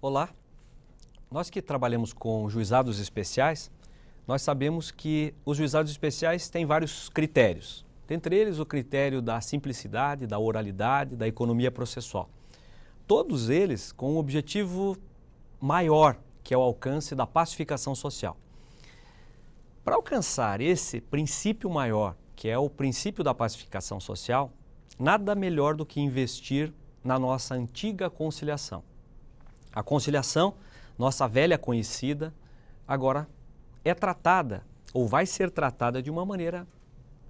Olá, nós que trabalhamos com juizados especiais, nós sabemos que os juizados especiais têm vários critérios. Dentre eles o critério da simplicidade, da oralidade, da economia processual. Todos eles com um objetivo maior, que é o alcance da pacificação social. Para alcançar esse princípio maior, que é o princípio da pacificação social, nada melhor do que investir na nossa antiga conciliação. A conciliação, nossa velha conhecida, agora é tratada ou vai ser tratada de uma maneira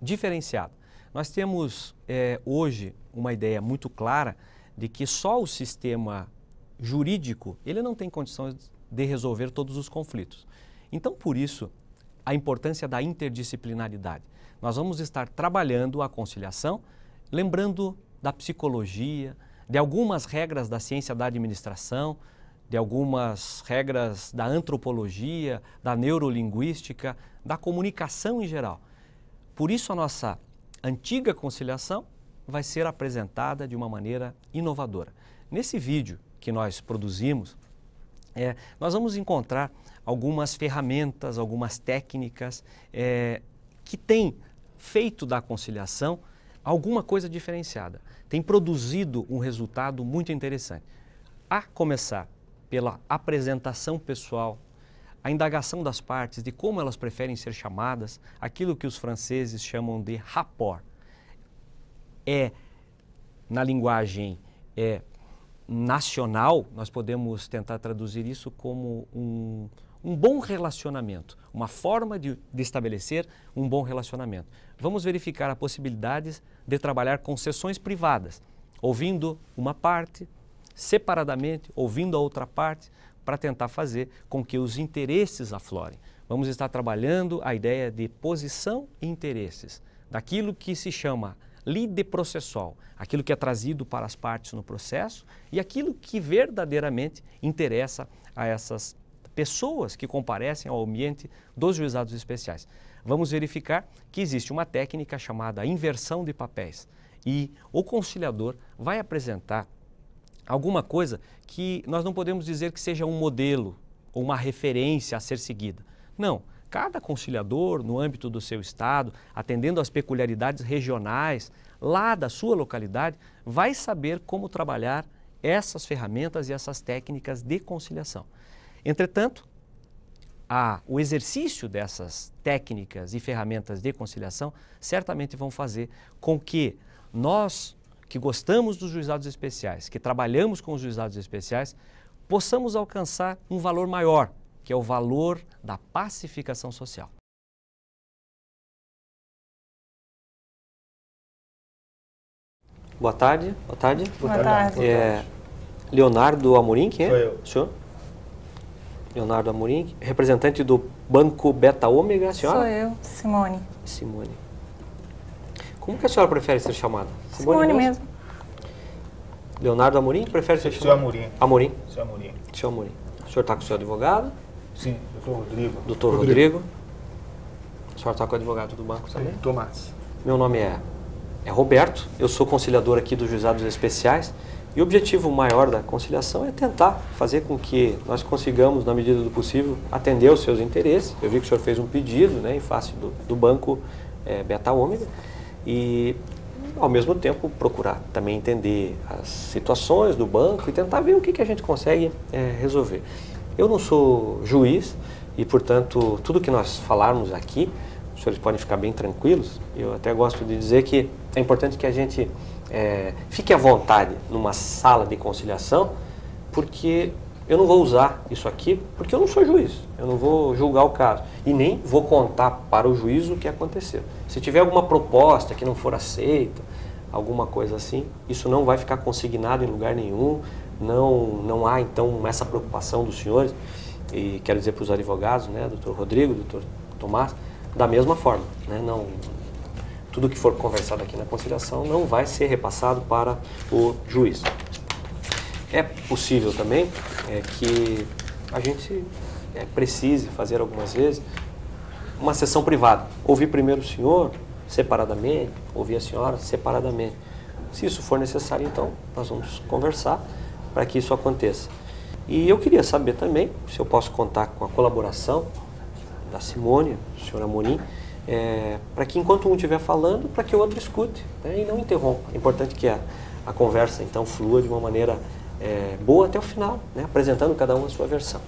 diferenciada. Nós temos hoje uma ideia muito clara de que só o sistema jurídico ele não tem condições de resolver todos os conflitos. Então, por isso, a importância da interdisciplinaridade. Nós vamos estar trabalhando a conciliação, lembrando da psicologia, de algumas regras da ciência da administração, de algumas regras da antropologia, da neurolinguística, da comunicação em geral. Por isso a nossa antiga conciliação vai ser apresentada de uma maneira inovadora. Nesse vídeo que nós produzimos, nós vamos encontrar algumas ferramentas, algumas técnicas que têm feito da conciliação alguma coisa diferenciada. Tem produzido um resultado muito interessante. A começar pela apresentação pessoal, a indagação das partes de como elas preferem ser chamadas, aquilo que os franceses chamam de rapport. Na linguagem nacional, nós podemos tentar traduzir isso como um bom relacionamento, uma forma de estabelecer um bom relacionamento. Vamos verificar a possibilidade de trabalhar com sessões privadas, ouvindo uma parte, separadamente, ouvindo a outra parte, para tentar fazer com que os interesses aflorem. Vamos estar trabalhando a ideia de posição e interesses, daquilo que se chama lide processual, aquilo que é trazido para as partes no processo e aquilo que verdadeiramente interessa a essas pessoas que comparecem ao ambiente dos juizados especiais. Vamos verificar que existe uma técnica chamada inversão de papéis e o conciliador vai apresentar alguma coisa que nós não podemos dizer que seja um modelo ou uma referência a ser seguida. Não, cada conciliador, no âmbito do seu estado, atendendo às peculiaridades regionais lá da sua localidade, vai saber como trabalhar essas ferramentas e essas técnicas de conciliação. Entretanto, o exercício dessas técnicas e ferramentas de conciliação certamente vão fazer com que nós, que gostamos dos juizados especiais, que trabalhamos com os juizados especiais, possamos alcançar um valor maior, que é o valor da pacificação social. Boa tarde. Boa tarde. Boa tarde. Leonardo Amorim, quem é? Sou eu. O senhor? Leonardo Amorim, representante do Banco Beta Ômega, a senhora? Sou eu, Simone. Simone. Como que a senhora prefere ser chamada? Simone mesmo. Leonardo Amorim, prefere ser Seu chamado? Amorim. Amorim. Seu Amorim. Seu Amorim. O senhor está com o seu advogado? Sim, doutor Rodrigo. Doutor Rodrigo. O senhor está com o advogado do banco também? Tomás. Meu nome é Roberto, eu sou conciliador aqui dos juizados especiais e o objetivo maior da conciliação é tentar fazer com que nós consigamos, na medida do possível, atender aos seus interesses. Eu vi que o senhor fez um pedido, em face do banco Beta Ômega e, ao mesmo tempo, procurar também entender as situações do banco e tentar ver o que a gente consegue resolver. Eu não sou juiz e, portanto, tudo que nós falarmos aqui, os senhores podem ficar bem tranquilos. Eu até gosto de dizer que é importante que a gente fique à vontade numa sala de conciliação, porque eu não vou usar isso aqui, porque eu não sou juiz, eu não vou julgar o caso e nem vou contar para o juiz o que aconteceu. Se tiver alguma proposta que não for aceita, alguma coisa assim, isso não vai ficar consignado em lugar nenhum, não há então essa preocupação dos senhores, e quero dizer para os advogados, doutor Rodrigo, doutor Tomás, da mesma forma, tudo que for conversado aqui na conciliação não vai ser repassado para o juiz. É possível também que a gente precise fazer algumas vezes uma sessão privada. Ouvir primeiro o senhor separadamente, ouvir a senhora separadamente. Se isso for necessário, então, nós vamos conversar para que isso aconteça. E eu queria saber também se eu posso contar com a colaboração da Simone, do senhor Amorim, para que enquanto um estiver falando, para que o outro escute, né, e não interrompa. É importante que a conversa então flua de uma maneira boa até o final, né, apresentando cada um a sua versão.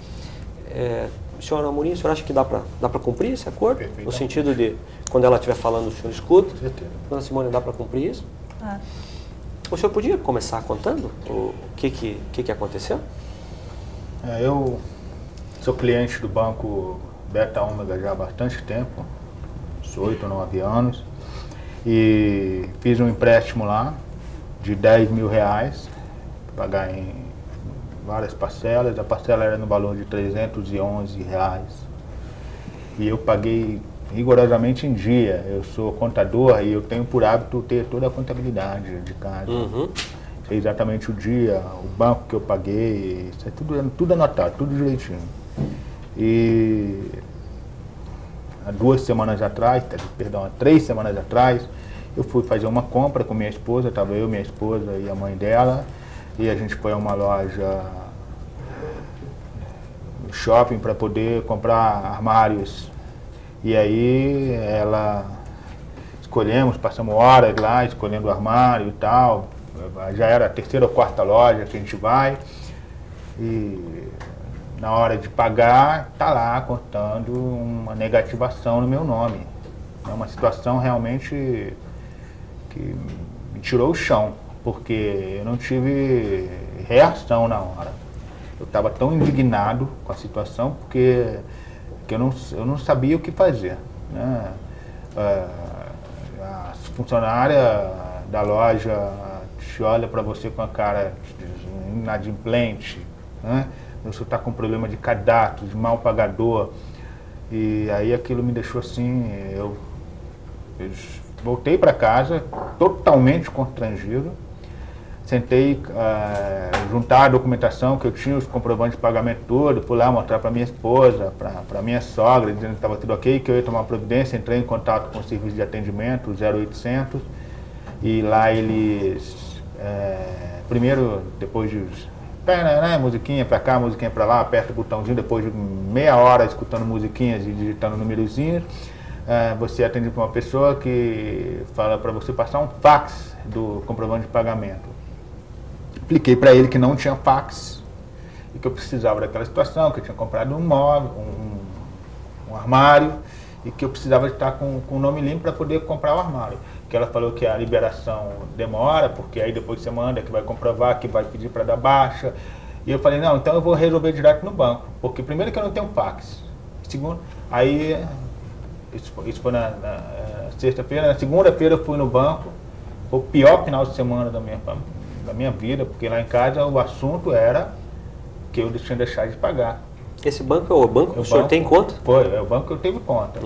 Senhor Amorim, o senhor acha que dá para cumprir esse acordo? Perfeito. No sentido de, quando ela estiver falando, o senhor escuta? Com certeza. Dona Simone, dá para cumprir isso? Ah, O senhor podia começar contando o que aconteceu? Eu sou cliente do banco Beta Ômega já há bastante tempo, uns 8 ou 9 anos, e fiz um empréstimo lá de R$10 mil, pagar em várias parcelas. A parcela era no valor de R$311, e eu paguei rigorosamente em dia. Eu sou contador e eu tenho por hábito ter toda a contabilidade de casa. Sei exatamente o dia, o banco que eu paguei, isso é tudo anotado, tudo direitinho. E há 3 semanas atrás, eu fui fazer uma compra com minha esposa, estava eu, minha esposa e a mãe dela, e a gente foi a uma loja no shopping para poder comprar armários. E aí passamos horas lá escolhendo o armário e tal. Já era a 3ª ou 4ª loja que a gente vai, e na hora de pagar, está lá contando uma negativação no meu nome. É uma situação realmente que me tirou o chão, porque eu não tive reação na hora. Eu estava tão indignado com a situação, porque eu não sabia o que fazer, né? A funcionária da loja te olha para você com a cara inadimplente, né? Você está com problema de cadastro, de mal pagador, e aí aquilo me deixou assim, eu voltei para casa totalmente constrangido, sentei, juntar a documentação que eu tinha, os comprovantes de pagamento todo, fui lá mostrar para minha esposa, para minha sogra, dizendo que estava tudo ok, que eu ia tomar providência. Entrei em contato com o serviço de atendimento, 0800, e lá eles, primeiro, depois de musiquinha para cá, musiquinha para lá, aperta o botãozinho, depois de meia hora escutando musiquinhas e digitando numerozinhos, você atende para uma pessoa que fala para você passar um fax do comprovante de pagamento. Expliquei para ele que não tinha fax e que eu precisava daquela situação, que eu tinha comprado um móvel, um armário, e que eu precisava estar com o nome limpo para poder comprar o armário. Que ela falou que a liberação demora, porque aí depois você manda, que vai comprovar, que vai pedir para dar baixa. E eu falei, não, então eu vou resolver direto no banco, porque primeiro que eu não tenho fax, segundo, aí isso foi na sexta-feira. Na segunda-feira eu fui no banco, foi o pior final de semana da minha vida, porque lá em casa o assunto era que eu tinha deixado de pagar. Esse banco é o banco que o senhor tem conta? Foi, é o banco que eu tenho conta.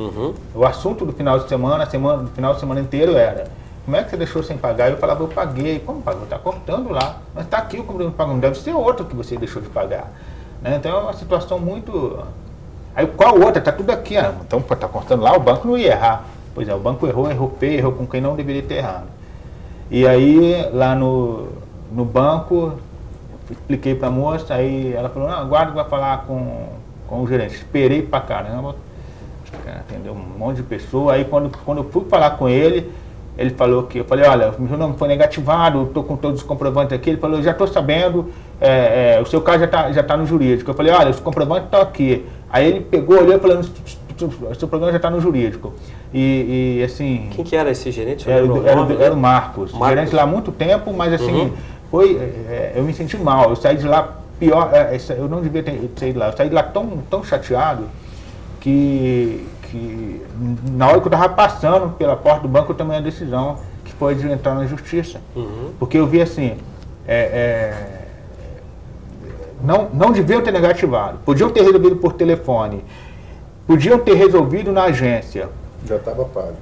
O assunto do final de semana, do final de semana inteiro era: como é que você deixou sem pagar? Eu falava, eu paguei. Como pagou? Está cortando lá. Mas está aqui o comprovante de pagamento, deve ser outro que você deixou de pagar, né? Então é uma situação muito... Aí qual outra? Está tudo aqui. Então está cortando lá, o banco não ia errar. Pois é, o banco errou feio, errou com quem não deveria ter errado. E aí lá no banco, expliquei para a moça, aí ela falou, não, aguarda que vai falar com o gerente. Esperei pra caramba, atendeu um monte de pessoa. Aí quando eu fui falar com ele, ele falou que, eu falei, olha, o meu nome foi negativado, estou com todos os comprovantes aqui. Ele falou, já estou sabendo, o seu caso já tá no jurídico. Eu falei, olha, os comprovantes estão aqui. Aí ele pegou, olhou e falou, o seu problema já está no jurídico. E assim... Quem que era esse gerente? Era o Marcos. Gerente lá há muito tempo, mas assim, eu me senti mal. Eu saí de lá pior, eu não devia ter saído de lá. Eu saí de lá tão chateado que na hora que eu estava passando pela porta do banco, eu tomei a decisão que foi de entrar na justiça. Porque eu vi assim, não deviam ter negativado, podiam ter resolvido por telefone, podiam ter resolvido na agência. Já estava pago.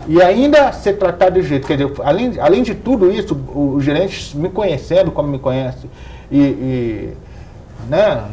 E ainda ser tratado de jeito, quer dizer, além de tudo isso, o gerente me conhecendo como me conhece, né,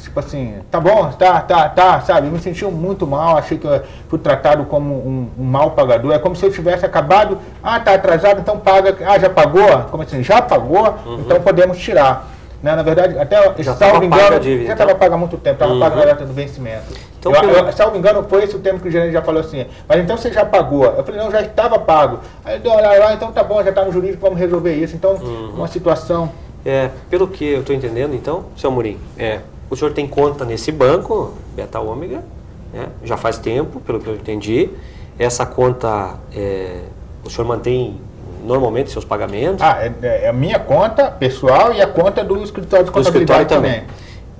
tipo assim, tá bom, tá, sabe, eu me senti muito mal, achei que eu fui tratado como um mal pagador, é como se eu tivesse acabado, tá atrasado, então paga, já pagou, como assim, já pagou, então podemos tirar. Né? Na verdade, até, Já salvo estava engano, paga a dívida, já então. estava paga há muito tempo, estava paga na data do vencimento. Então, Salvo engano, foi esse o tempo que o gerente já falou assim, mas então você já pagou? Eu falei, não, já estava pago. Aí ele deu uma olhada lá, então tá bom, já está no jurídico, vamos resolver isso. Então, uma situação... Pelo que eu estou entendendo, então, seu Amorim, o senhor tem conta nesse banco, Beta Ômega, já faz tempo, pelo que eu entendi. Essa conta, o senhor mantém normalmente seus pagamentos? É a minha conta pessoal e a conta do escritório de contabilidade também.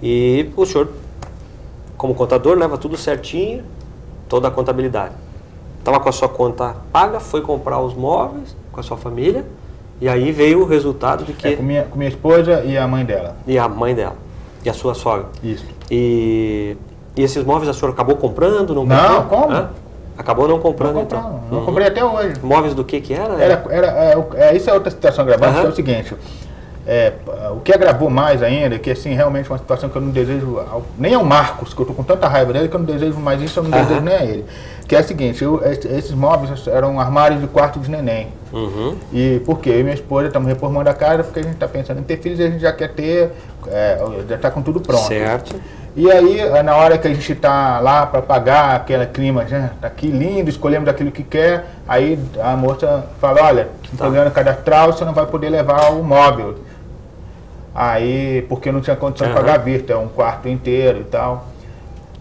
E o senhor, como contador, leva tudo certinho, toda a contabilidade. Estava com a sua conta paga, foi comprar os móveis com a sua família, e aí veio o resultado de que... com minha esposa e a mãe dela. E a mãe dela. E a sua sogra. Isso. E esses móveis a senhora acabou comprando? Não, não, como? Acabou não comprando, então? Não comprei até hoje. Móveis do que era? Isso é outra situação gravada, que é o seguinte... o que agravou mais ainda, que assim, realmente uma situação que eu não desejo, nem ao Marcos, que eu estou com tanta raiva dele, que eu não desejo mais isso, eu não desejo nem a ele. Que é o seguinte, esses móveis eram armários de quarto de neném. E por quê? Eu e minha esposa estamos reformando a casa porque a gente está pensando em ter filhos e a gente já quer ter, já está com tudo pronto. Certo. E aí, na hora que a gente está lá para pagar aquele clima, já tá aqui lindo, escolhemos aquilo que quer, aí a moça fala, olha, programa cadastral, você não vai poder levar o móvel. Aí, porque não tinha condição de pagar à vista, é um quarto inteiro e tal.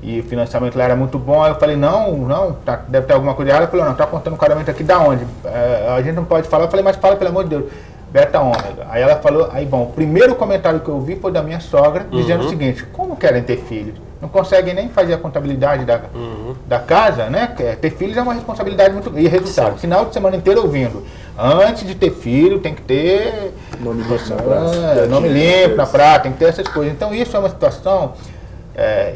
E o financiamento lá era muito bom. Aí eu falei, não, deve ter alguma coisa errada. Ela falou, não, tá contando o casamento aqui da onde? A gente não pode falar. Eu falei, mas fala pelo amor de Deus, Beta Ômega. Aí ela falou, o primeiro comentário que eu vi foi da minha sogra, dizendo o seguinte, como querem ter filhos? Não conseguem nem fazer a contabilidade da casa, né? Ter filhos é uma responsabilidade muito grande. E resultado, final de semana inteiro ouvindo. Antes de ter filho, tem que ter nome limpo na praça. Nome limpo na praça, tem que ter essas coisas. Então isso é uma situação,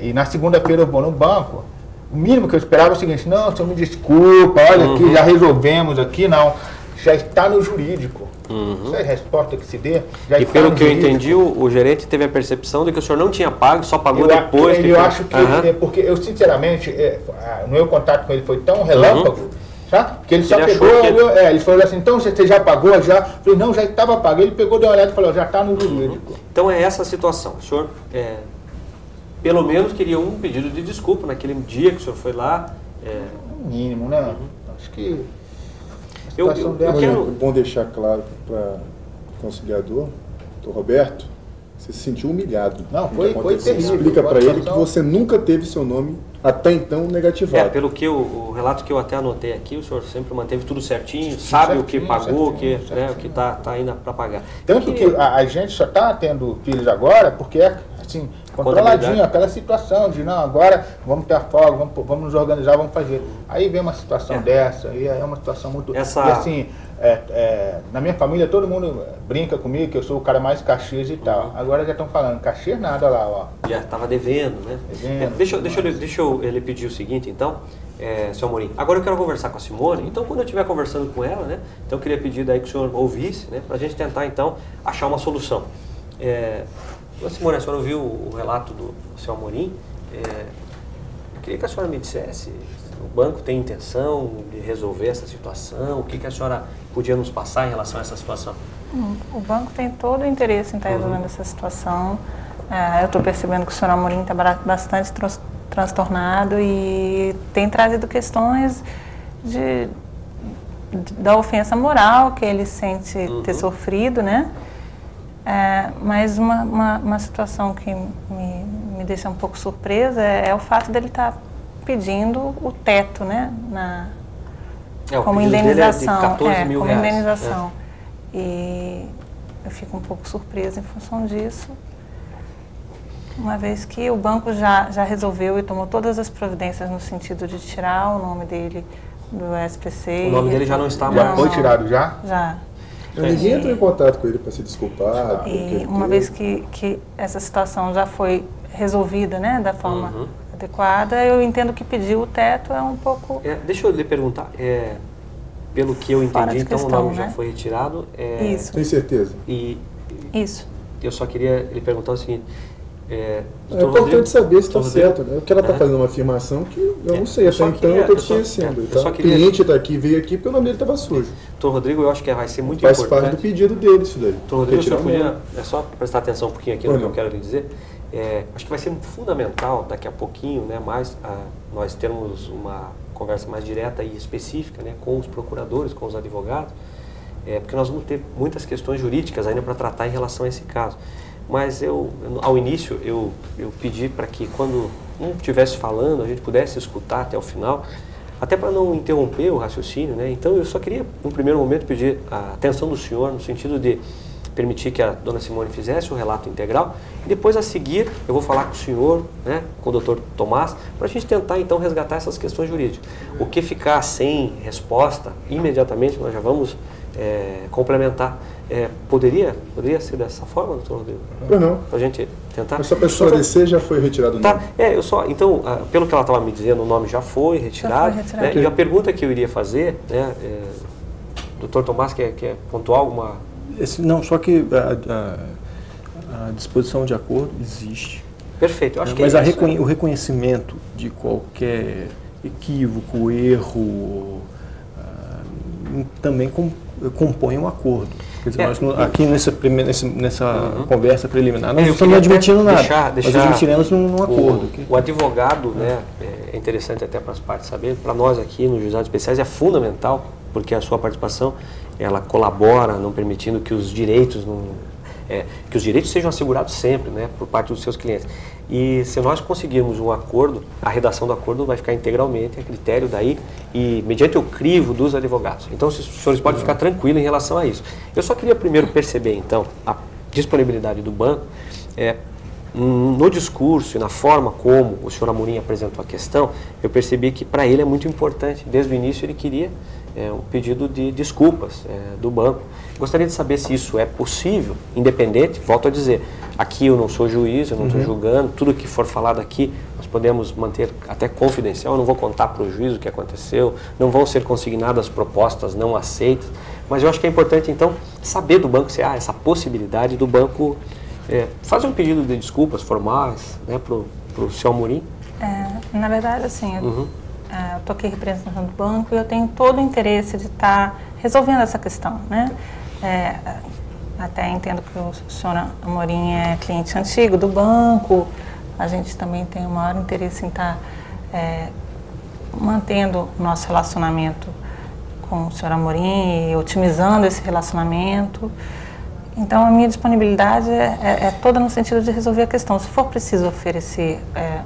e na segunda-feira eu vou no banco, o mínimo que eu esperava é o seguinte, não, senhor me desculpa, olha aqui, já resolvemos aqui, não. Já está no jurídico. Isso é a resposta que se dê. E pelo que eu entendi, o gerente teve a percepção de que o senhor não tinha pago, só pagou depois. Eu acho que, porque eu sinceramente, o meu contato com ele foi tão relâmpago, sabe? Que ele só pegou, ele falou assim, então você já pagou? Já? Eu falei, não, já estava pago. Ele pegou, deu uma olhada e falou, já está no jurídico. Então é essa a situação. O senhor, pelo menos, queria um pedido de desculpa naquele dia que o senhor foi lá. Mínimo, né? Acho que... É bom deixar claro para o conciliador, doutor Roberto, você se sentiu humilhado. Não, foi terrível. Explica para ele que você nunca teve seu nome até então negativado. Pelo que o relato que eu até anotei aqui, o senhor sempre manteve tudo certinho, sabe o que pagou, o que está indo para pagar. Tanto que a gente só está tendo filhos agora porque assim, controladinho, aquela situação de, não, agora vamos ter a folga, vamos nos organizar, vamos fazer. Aí vem uma situação dessa, e é uma situação muito... E assim, na minha família todo mundo brinca comigo que eu sou o cara mais Caxias e tal. Agora já estão falando, Caxias nada lá, ó. Já estava devendo, né? Deixa eu ele pedir o seguinte, então, seu Amorim. Agora eu quero conversar com a Simone, então quando eu estiver conversando com ela, né? Então eu queria pedir daí que o senhor ouvisse, né? Para a gente tentar, então, achar uma solução. Simone, a senhora ouviu o relato do seu Amorim? Eu queria que a senhora me dissesse, o banco tem intenção de resolver essa situação? O que a senhora podia nos passar em relação a essa situação? O banco tem todo o interesse em estar resolvendo essa situação. Eu estou percebendo que o senhor Amorim está bastante transtornado e tem trazido questões da ofensa moral que ele sente ter sofrido, né? Mas uma situação que me deixa um pouco surpresa é o fato dele estar pedindo o teto, né, como indenização. É de 14 mil como reais. Indenização. E eu fico um pouco surpresa em função disso, uma vez que o banco já resolveu e tomou todas as providências no sentido de tirar o nome dele do SPC. O nome dele já não está mais. Já foi tirado já? Já. Ninguém entrou em contato com ele para se desculpar. E uma vez que essa situação já foi resolvida, né, da forma adequada, eu entendo que pedir o teto é um pouco... Deixa eu lhe perguntar, pelo que eu entendi, então questão, o nome né? já foi retirado. Isso. Tem certeza? E Isso. eu só queria lhe perguntar o seguinte, É importante saber se está certo, né? Porque ela está fazendo uma afirmação que eu não sei, até então eu estou desconhecendo. O cliente está aqui, veio aqui porque o nome dele estava sujo. Doutor Rodrigo, eu acho que vai ser muito importante. importante. Faz parte do pedido dele isso daí. Doutor Rodrigo, você podia, só prestar atenção um pouquinho aqui no que eu quero lhe dizer. Acho que vai ser fundamental daqui a pouquinho, né, nós termos uma conversa mais direta e específica, né, com os procuradores, com os advogados, porque nós vamos ter muitas questões jurídicas ainda para tratar em relação a esse caso. Mas ao início, eu pedi para que quando um estivesse falando, a gente pudesse escutar até o final, até para não interromper o raciocínio, né? Então eu só queria, no primeiro momento, pedir a atenção do senhor, no sentido de permitir que a dona Simone fizesse o relato integral, e depois a seguir eu vou falar com o senhor, né, com o doutor Tomás, para a gente tentar então resgatar essas questões jurídicas. O que ficar sem resposta, imediatamente nós já vamos complementar. Poderia ser dessa forma, doutor Rodrigo? Não. Para a gente tentar? Mas só para esclarecer, já foi retirado o nome? Então, pelo que ela estava me dizendo, o nome já foi retirado. Né? E a pergunta que eu iria fazer, né, doutor Tomás, quer pontuar alguma... Não, só que a disposição de acordo existe. Perfeito, eu acho que mas o reconhecimento de qualquer equívoco, erro, também compõe um acordo. Quer dizer, nós aqui nessa conversa preliminar, nós não estamos admitindo nada, nós admitiremos num acordo. O advogado, né, é interessante até para as partes saberem, para nós aqui nos juizados especiais é fundamental, porque a sua participação, ela colabora, não permitindo que os direitos sejam assegurados sempre, né, por parte dos seus clientes. E se nós conseguirmos um acordo, a redação do acordo vai ficar integralmente a critério daí e mediante o crivo dos advogados. Então, os senhores podem ficar tranquilos em relação a isso. Eu só queria primeiro perceber, então, a disponibilidade do banco. No discurso e na forma como o senhor Amorim apresentou a questão, eu percebi que para ele é muito importante. Desde o início ele queria um pedido de desculpas do banco. Gostaria de saber se isso é possível, independente, volto a dizer, aqui eu não sou juiz, eu não estou julgando, tudo que for falado aqui nós podemos manter até confidencial, eu não vou contar para o juiz o que aconteceu, não vão ser consignadas propostas não aceitas, mas eu acho que é importante então saber do banco se há essa possibilidade do banco fazer um pedido de desculpas formais, né, para o senhor Amorim. Na verdade, assim, eu estou aqui representando o banco e eu tenho todo o interesse de estar resolvendo essa questão, né? Até entendo que o senhor Amorim é cliente antigo do banco, a gente também tem o maior interesse em estar mantendo o nosso relacionamento com o senhor Amorim e otimizando esse relacionamento. Então, a minha disponibilidade é toda no sentido de resolver a questão. Se for preciso oferecer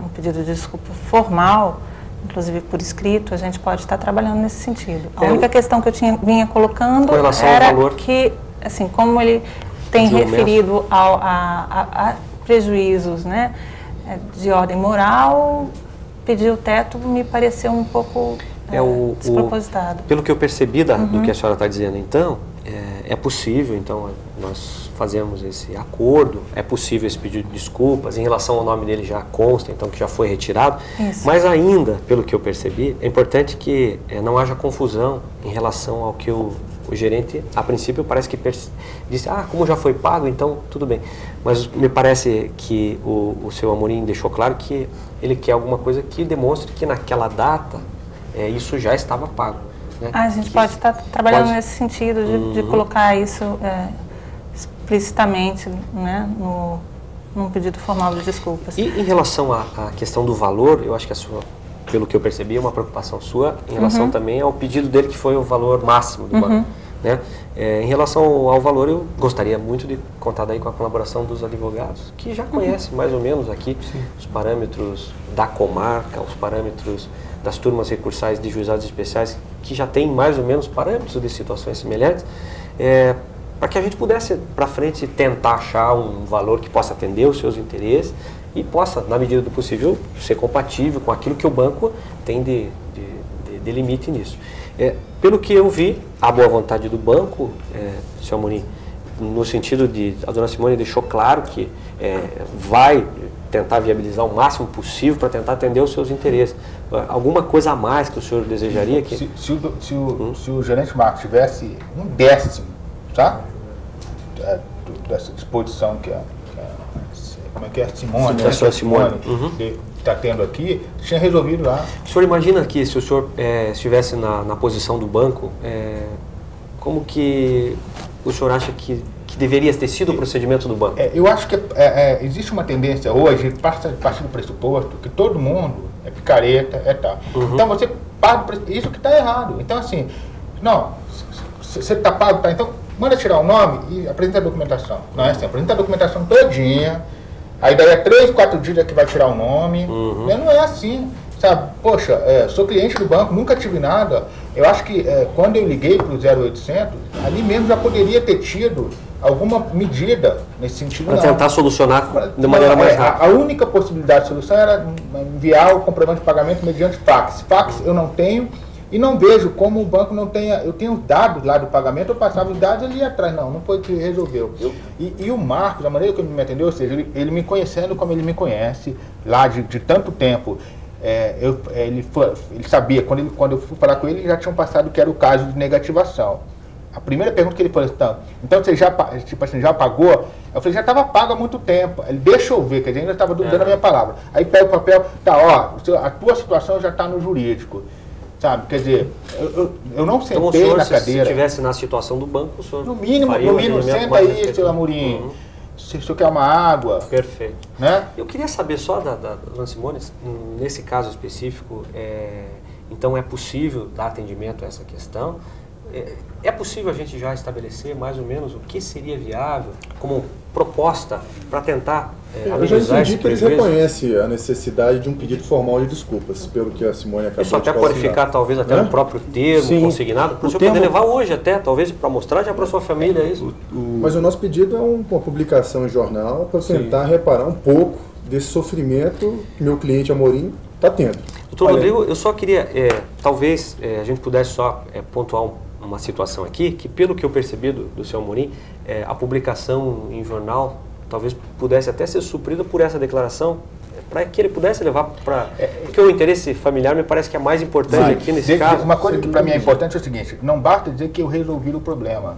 um pedido de desculpa formal, inclusive por escrito, a gente pode estar trabalhando nesse sentido. A única questão que eu vinha colocando era que, assim, como ele tem referido a prejuízos, né, de ordem moral, pedir o teto me pareceu um pouco despropositado. Pelo que eu percebi do que a senhora está dizendo, então, é possível, então, nós fazemos esse acordo, é possível esse pedido de desculpas, em relação ao nome dele já consta, então, que já foi retirado, mas ainda, pelo que eu percebi, é importante que não haja confusão em relação ao que o gerente, a princípio, parece que disse, como já foi pago, então tudo bem. Mas me parece que o seu Amorim deixou claro que ele quer alguma coisa que demonstre que naquela data isso já estava pago. Né? A gente pode estar trabalhando nesse sentido de colocar isso explicitamente, né, num pedido formal de desculpas. E em relação à questão do valor, eu acho que a sua, pelo que eu percebi, é uma preocupação sua em relação também ao pedido dele, que foi o valor máximo do banco. Né? Em relação ao valor, eu gostaria muito de contar daí com a colaboração dos advogados, que já conhecem mais ou menos aqui os parâmetros da comarca, os parâmetros das turmas recursais de juizados especiais, que já tem mais ou menos parâmetros de situações semelhantes, para que a gente pudesse, para frente, tentar achar um valor que possa atender os seus interesses e possa, na medida do possível, ser compatível com aquilo que o banco tem de limite nisso. Pelo que eu vi, a boa vontade do banco, senhor Amorim, no sentido de, a dona Simone deixou claro que vai tentar viabilizar o máximo possível para tentar atender os seus interesses. Alguma coisa a mais que o senhor desejaria? Se o gerente Marcos tivesse 1/10, tá? Dessa disposição que a como é que é? Simone, a senhora Simone. Que está tendo aqui, tinha resolvido lá. O senhor imagina que se o senhor estivesse na posição do banco, como que o senhor acha que deveria ter sido o procedimento do banco? Eu acho que existe uma tendência hoje, partir do pressuposto, que todo mundo é picareta, tal. Então você paga isso que está errado. Então assim, não, você está pago, tá? Então manda tirar o nome e apresenta a documentação. Não é assim, apresenta a documentação todinha, aí daí é 3, 4 dias que vai tirar o nome. Não é assim. Sabe, poxa, sou cliente do banco, nunca tive nada. Eu acho que quando eu liguei para o 0800, ali mesmo já poderia ter tido alguma medida nesse sentido. Para tentar solucionar de maneira mais rápida. A única possibilidade de solução era enviar o comprovante de pagamento mediante fax. Fax eu não tenho e não vejo como o banco não tenha. Eu tenho os dados lá do pagamento, eu passava os dados e ele ia atrás. Não foi que resolveu. E o Marcos, da maneira que ele me atendeu, ou seja, ele me conhecendo como ele me conhece, lá de tanto tempo. Ele sabia, quando eu fui falar com ele, já tinham passado que era o caso de negativação. A primeira pergunta que ele falou, então você já pagou? Eu falei, já estava pago há muito tempo. Ele, deixa eu ver, quer dizer, ainda estava duvidando a minha palavra. Aí pega o papel, a tua situação já está no jurídico. Sabe, quer dizer, eu não sentei então, o senhor, na cadeira. Se estivesse na situação do banco, o senhor no mínimo, senta aí, seu Amorim. Se o senhor quer uma água. Perfeito. Né? Eu queria saber só da dona Simone, nesse caso específico, então é possível dar atendimento a essa questão? É possível a gente já estabelecer mais ou menos o que seria viável como proposta para tentar eu já entendi que eles reconhecem a necessidade de um pedido formal de desculpas, pelo que a Simone acabou de falar. Isso até pode ficar talvez até no próprio termo consignado, para o senhor poder levar hoje até, talvez para mostrar já para a sua família isso. Mas o nosso pedido é uma publicação em jornal para tentar reparar um pouco desse sofrimento que meu cliente Amorim está tendo. Doutor Rodrigo, eu só queria, talvez a gente pudesse só pontuar uma situação aqui, que pelo que eu percebi do seu Amorim, a publicação em jornal talvez pudesse até ser suprida por essa declaração, para que ele pudesse levar para... Porque o interesse familiar me parece que é mais importante aqui nesse caso. Uma coisa que para mim é importante é o seguinte, não basta dizer que eu resolvi o problema.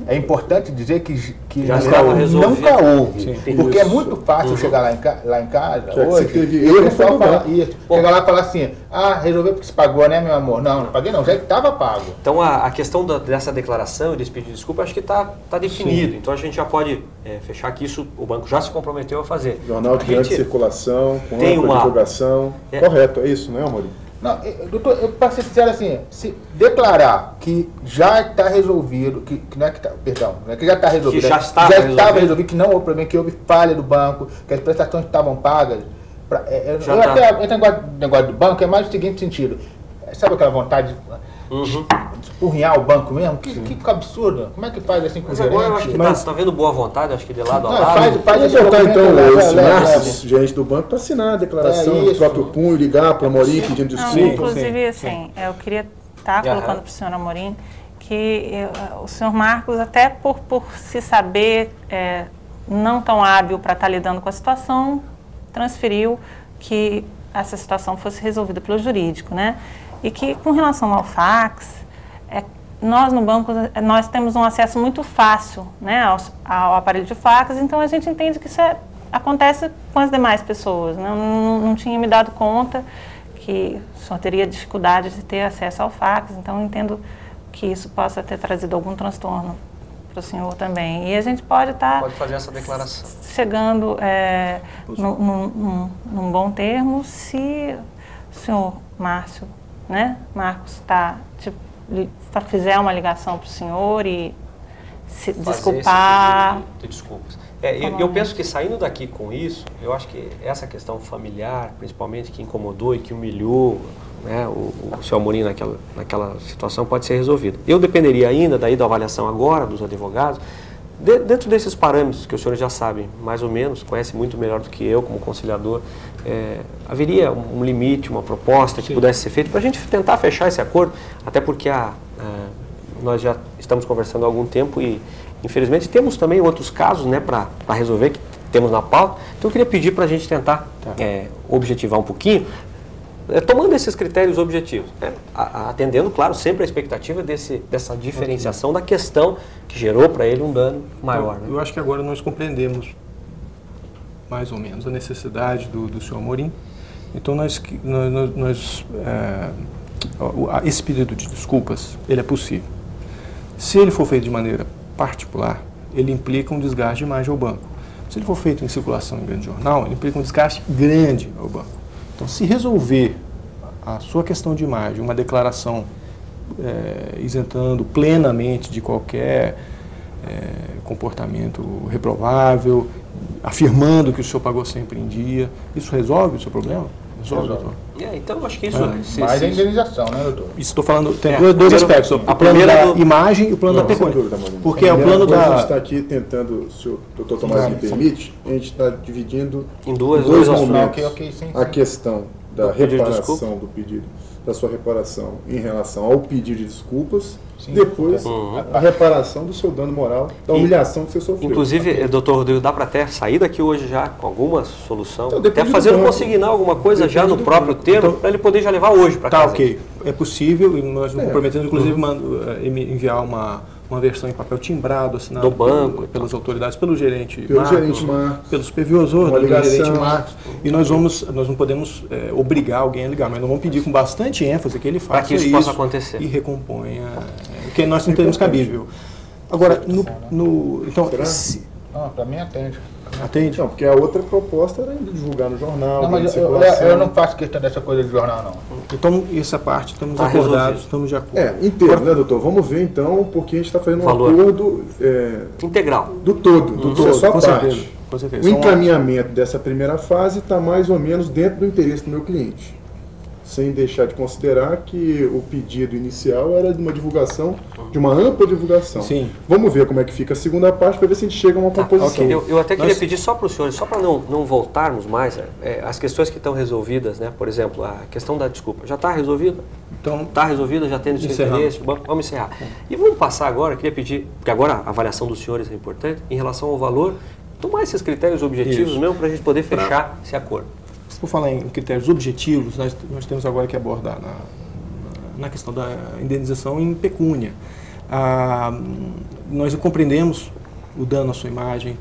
É importante dizer que já estava resolvido. Nunca houve. Porque é muito fácil chegar lá em casa hoje e o pessoal fala isso. Chegar lá e falar assim, resolveu porque se pagou, né, meu amor? Não paguei não, já estava pago. Então a questão dessa declaração e desse pedido de desculpa, acho que está definido. Então a gente já pode fechar que isso o banco já se comprometeu a fazer. Jornal de grande circulação, com ampla divulgação. Correto, é isso, não é, Amorim? Não, doutor, eu para ser sincero assim, se declarar que já está resolvido, que não é que está, perdão, não é que já está resolvido, que já estava resolvido, que não houve problema, que houve falha do banco, que as prestações estavam pagas. O negócio do banco é mais o seguinte sentido, sabe aquela vontade de espurrinhar o banco mesmo? Que absurdo, como é que faz assim com o gerente? Agora eu acho que está vendo boa vontade, acho que de lado a lado. Faz botar então esse Márcio, gerente do banco, para assinar a declaração do próprio punho, ligar para o Amorim pedindo desculpa. Inclusive, assim, eu queria estar colocando para o senhor Amorim que o senhor Marcos, até por se saber não tão hábil para estar lidando com a situação, transferiu que essa situação fosse resolvida pelo jurídico, né? E que com relação ao fax, nós no banco nós temos um acesso muito fácil, né, ao aparelho de fax, então a gente entende que isso acontece com as demais pessoas. Né? Não tinha me dado conta que só teria dificuldade de ter acesso ao fax, então eu entendo que isso possa ter trazido algum transtorno para o senhor também. E a gente pode estar pode fazer essa declaração, chegando num bom termo se o senhor Márcio, né, Marcos, fizer uma ligação para o senhor e se desculpar. De desculpas. Eu penso que saindo daqui com isso, eu acho que essa questão familiar, principalmente que incomodou e que humilhou, né, o seu Amorim naquela situação, pode ser resolvida. Eu dependeria ainda daí da avaliação agora dos advogados, dentro desses parâmetros que os senhores já sabem, mais ou menos, conhecem muito melhor do que eu como conciliador, haveria um limite, uma proposta que pudesse ser feita para a gente tentar fechar esse acordo, até porque nós já estamos conversando há algum tempo e, infelizmente, temos também outros casos, né, para resolver, que temos na pauta. Então eu queria pedir para a gente tentar objetivar um pouquinho, tomando esses critérios objetivos, né, atendendo, claro, sempre a expectativa dessa diferenciação da questão que gerou para ele um dano maior. Né? Eu acho que agora nós compreendemos mais ou menos, a necessidade do senhor Amorim. Então, esse pedido de desculpas, ele é possível. Se ele for feito de maneira particular, ele implica um desgaste de imagem ao banco. Se ele for feito em circulação em grande jornal, ele implica um desgaste grande ao banco. Então, se resolver a sua questão de imagem, uma declaração isentando plenamente de qualquer comportamento reprovável, afirmando que o senhor pagou sempre em dia, isso resolve o seu problema? Resolve, doutor? Então, acho que isso... Mais a indenização, né, doutor? Isso estou falando, tem dois aspectos, o plano da imagem e o plano da pecúnia. Porque é o plano da... A gente está aqui tentando, se o doutor Tomás me permite, a gente está dividindo em dois momentos a questão da reparação do pedido, da sua reparação em relação ao pedido de desculpas, depois a reparação do seu dano moral, da humilhação que você sofreu. Inclusive, doutor Rodrigo, dá para até sair daqui hoje já com alguma solução, então, até fazendo consignar alguma coisa já no próprio termo, para ele poder já levar hoje para casa. Tá, ok. É possível, e nós nos comprometemos, inclusive, enviar uma versão em papel timbrado, assinado do banco, pelas autoridades, pelo gerente Marcos, pelo supervisor, pelo gerente Marcos. E nós não podemos obrigar alguém a ligar, mas nós vamos pedir com bastante ênfase que ele faça para que isso possa acontecer e recomponha, que nós não temos cabível. Agora, então, para mim atende. Atende? Não, porque a outra proposta era divulgar no jornal. Não, mas eu não faço questão dessa coisa de jornal, não. Então, essa parte, estamos acordados, estamos de acordo. Inteiro, né, doutor? Vamos ver, então, porque a gente está fazendo um acordo... integral. Do todo, só com parte. Certeza, com certeza. O encaminhamento dessa primeira fase está mais ou menos dentro do interesse do meu cliente. Sem deixar de considerar que o pedido inicial era de uma divulgação, de uma ampla divulgação. Sim. Vamos ver como é que fica a segunda parte para ver se a gente chega a uma composição. Okay. Eu até queria pedir só para os senhores, só para não voltarmos mais, as questões que estão resolvidas, né? Por exemplo, a questão da desculpa, já está resolvida? Então, está resolvida, já tendo esse interesse? Vamos encerrar. E vamos passar agora, queria pedir, porque agora a avaliação dos senhores é importante, em relação ao valor, tomar esses critérios objetivos mesmo para a gente poder fechar esse acordo. Por falar em critérios objetivos, nós temos agora que abordar na questão da indenização em pecúnia. Nós compreendemos o dano à sua imagem,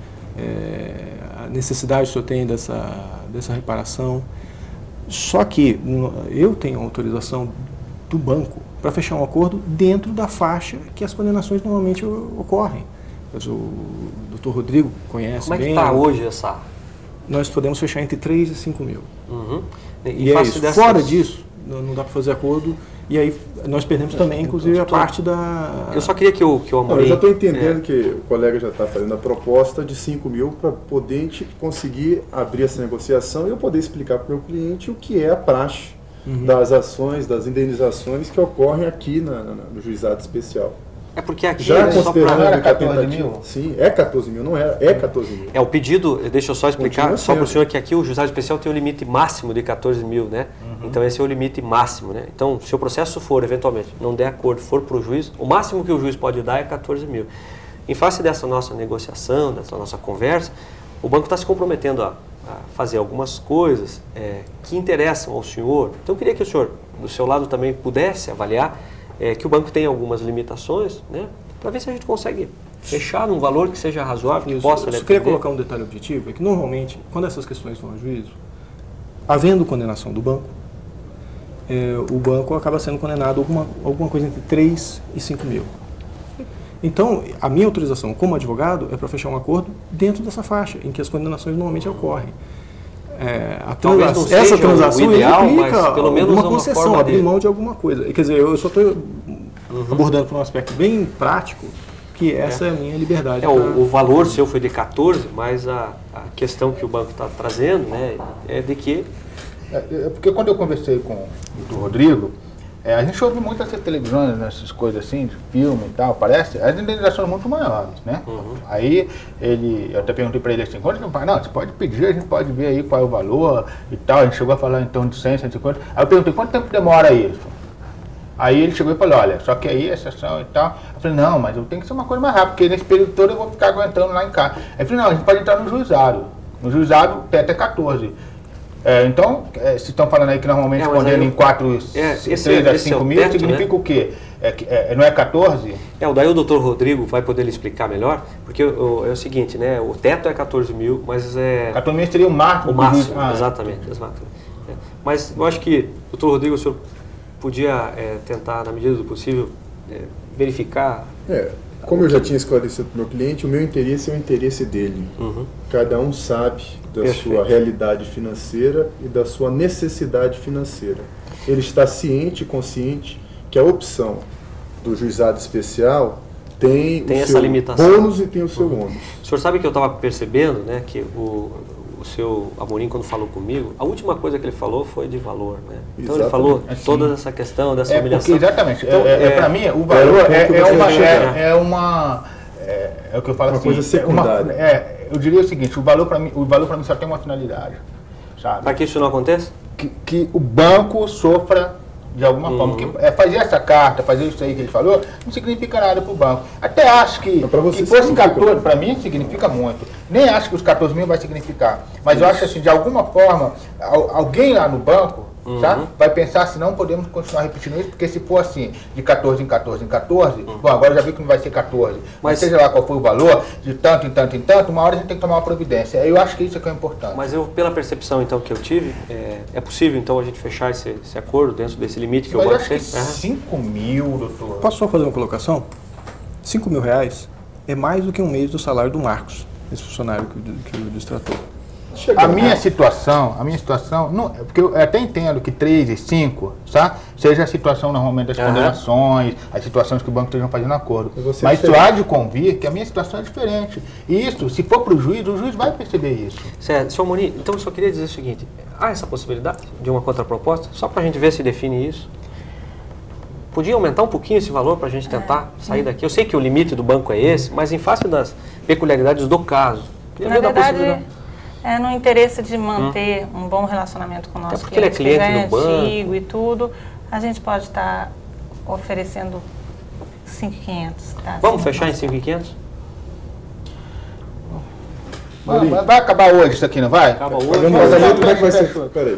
a necessidade que o senhor tem dessa reparação, só que eu tenho autorização do banco para fechar um acordo dentro da faixa que as condenações normalmente ocorrem. Mas o doutor Rodrigo conhece bem. Como é que está hoje essa... Nós podemos fechar entre 3 e 5 mil. E é isso. Fora disso, não dá para fazer acordo. E aí nós perdemos também, inclusive, a parte da... Eu só queria que o Amorim... Eu já estou entendendo que o colega já está fazendo a proposta de 5 mil para poder a gente conseguir abrir essa negociação e eu poder explicar para o meu cliente o que é a praxe das ações, das indenizações que ocorrem aqui no juizado especial. É porque aqui já considerando era 14 mil? Sim, é 14 mil, não é 14 mil. O pedido, deixa eu só explicar só para o senhor que aqui o juizado especial tem um limite máximo de 14 mil, né? Então esse é o limite máximo, né? Então se o processo for, eventualmente, não der acordo, for para o juiz, o máximo que o juiz pode dar é 14 mil. Em face dessa nossa negociação, dessa nossa conversa, o banco está se comprometendo a fazer algumas coisas que interessam ao senhor. Então eu queria que o senhor, do seu lado, também pudesse avaliar que o banco tem algumas limitações, né, para ver se a gente consegue fechar num valor que seja razoável, que possa... Eu queria colocar um detalhe objetivo, é que normalmente, quando essas questões vão a juízo, havendo condenação do banco, o banco acaba sendo condenado alguma coisa entre 3 e 5 mil. Então, a minha autorização como advogado é para fechar um acordo dentro dessa faixa, em que as condenações normalmente ocorrem. Essa transação ideal, implica pelo menos alguma concessão, abrir mão de alguma coisa. Quer dizer, eu só estou abordando por um aspecto bem prático, que essa é a minha liberdade. O valor seu foi de 14, mas a questão que o banco está trazendo, né, é de que... Porque quando eu conversei com o Rodrigo, a gente ouve muito essas televisões, essas coisas assim, de filme e tal, parece, as indenizações são muito maiores, né? Aí eu até perguntei para ele assim, quanto tempo? Não, você pode pedir, a gente pode ver aí qual é o valor e tal, a gente chegou a falar em torno de 100, 150, aí eu perguntei, quanto tempo demora isso? Aí ele chegou e falou, olha, só que aí a sessão e tal, eu falei, não, mas eu tenho que ser uma coisa mais rápida, porque nesse período todo eu vou ficar aguentando lá em casa. Aí eu falei, não, a gente pode entrar no juizado tem até 14. Então, se estão falando aí que normalmente condenam em 3 a 5 mil, significa o quê? não é 14? Daí o doutor Rodrigo vai poder lhe explicar melhor, porque é o seguinte, né? O teto é 14 mil, mas 14 mil seria o máximo. O máximo, exatamente. Mas eu acho que, doutor Rodrigo, o senhor podia tentar, na medida do possível, verificar... Como eu já tinha esclarecido para o meu cliente, o meu interesse é o interesse dele. Cada um sabe da sua realidade financeira e da sua necessidade financeira. Ele está ciente e consciente que a opção do juizado especial tem o essa seu limitação. bônus e tem o seu ônus. O senhor sabe que eu estava percebendo, né, que o seu Amorim, quando falou comigo, a última coisa que ele falou foi de valor, né? Então ele falou toda essa questão dessa humilhação. Exatamente. Então, para mim, o valor é o que eu falo uma assim, coisa secundária. eu diria o seguinte, o valor para mim só tem uma finalidade, sabe? Para que isso não aconteça? Que o banco sofra de alguma forma. Porque fazer essa carta, fazer isso aí que ele falou, não significa nada para o banco. Até acho que fosse 14, para mim significa muito. Nem acho que os 14 mil vai significar. Mas eu acho assim, de alguma forma, alguém lá no banco vai pensar se não podemos continuar repetindo isso, porque se for assim, de 14 em 14 em 14, bom, agora já vi que não vai ser 14, mas seja lá qual for o valor, de tanto em tanto em tanto, uma hora a gente tem que tomar uma providência. Eu acho que isso é que é importante. Mas pela percepção então que eu tive, é possível então a gente fechar esse acordo dentro desse limite que o banco tem? 5 mil, doutor. Posso só fazer uma colocação? 5 mil reais é mais do que um mês do salário do Marcos, esse funcionário que o distratou. A minha situação, não, porque eu até entendo que 3 e 5, tá? Seja a situação normalmente das ponderações, as situações que o banco estejam fazendo acordo. Mas isso há de convir que a minha situação é diferente. E isso, se for para o juiz vai perceber isso. Certo. Senhor Amorim, então eu só queria dizer o seguinte, há essa possibilidade de uma contraproposta, só para a gente ver se define isso? Podia aumentar um pouquinho esse valor para a gente tentar sair daqui? Eu sei que o limite do banco é esse, mas em face das peculiaridades do caso. Na verdade, no interesse de manter um bom relacionamento com o nosso cliente, porque ele é cliente do banco, antigo e tudo, a gente pode estar oferecendo 5.500. Tá? Vamos fechar em 5.500? Vai acabar hoje isso aqui, não vai? Acaba hoje.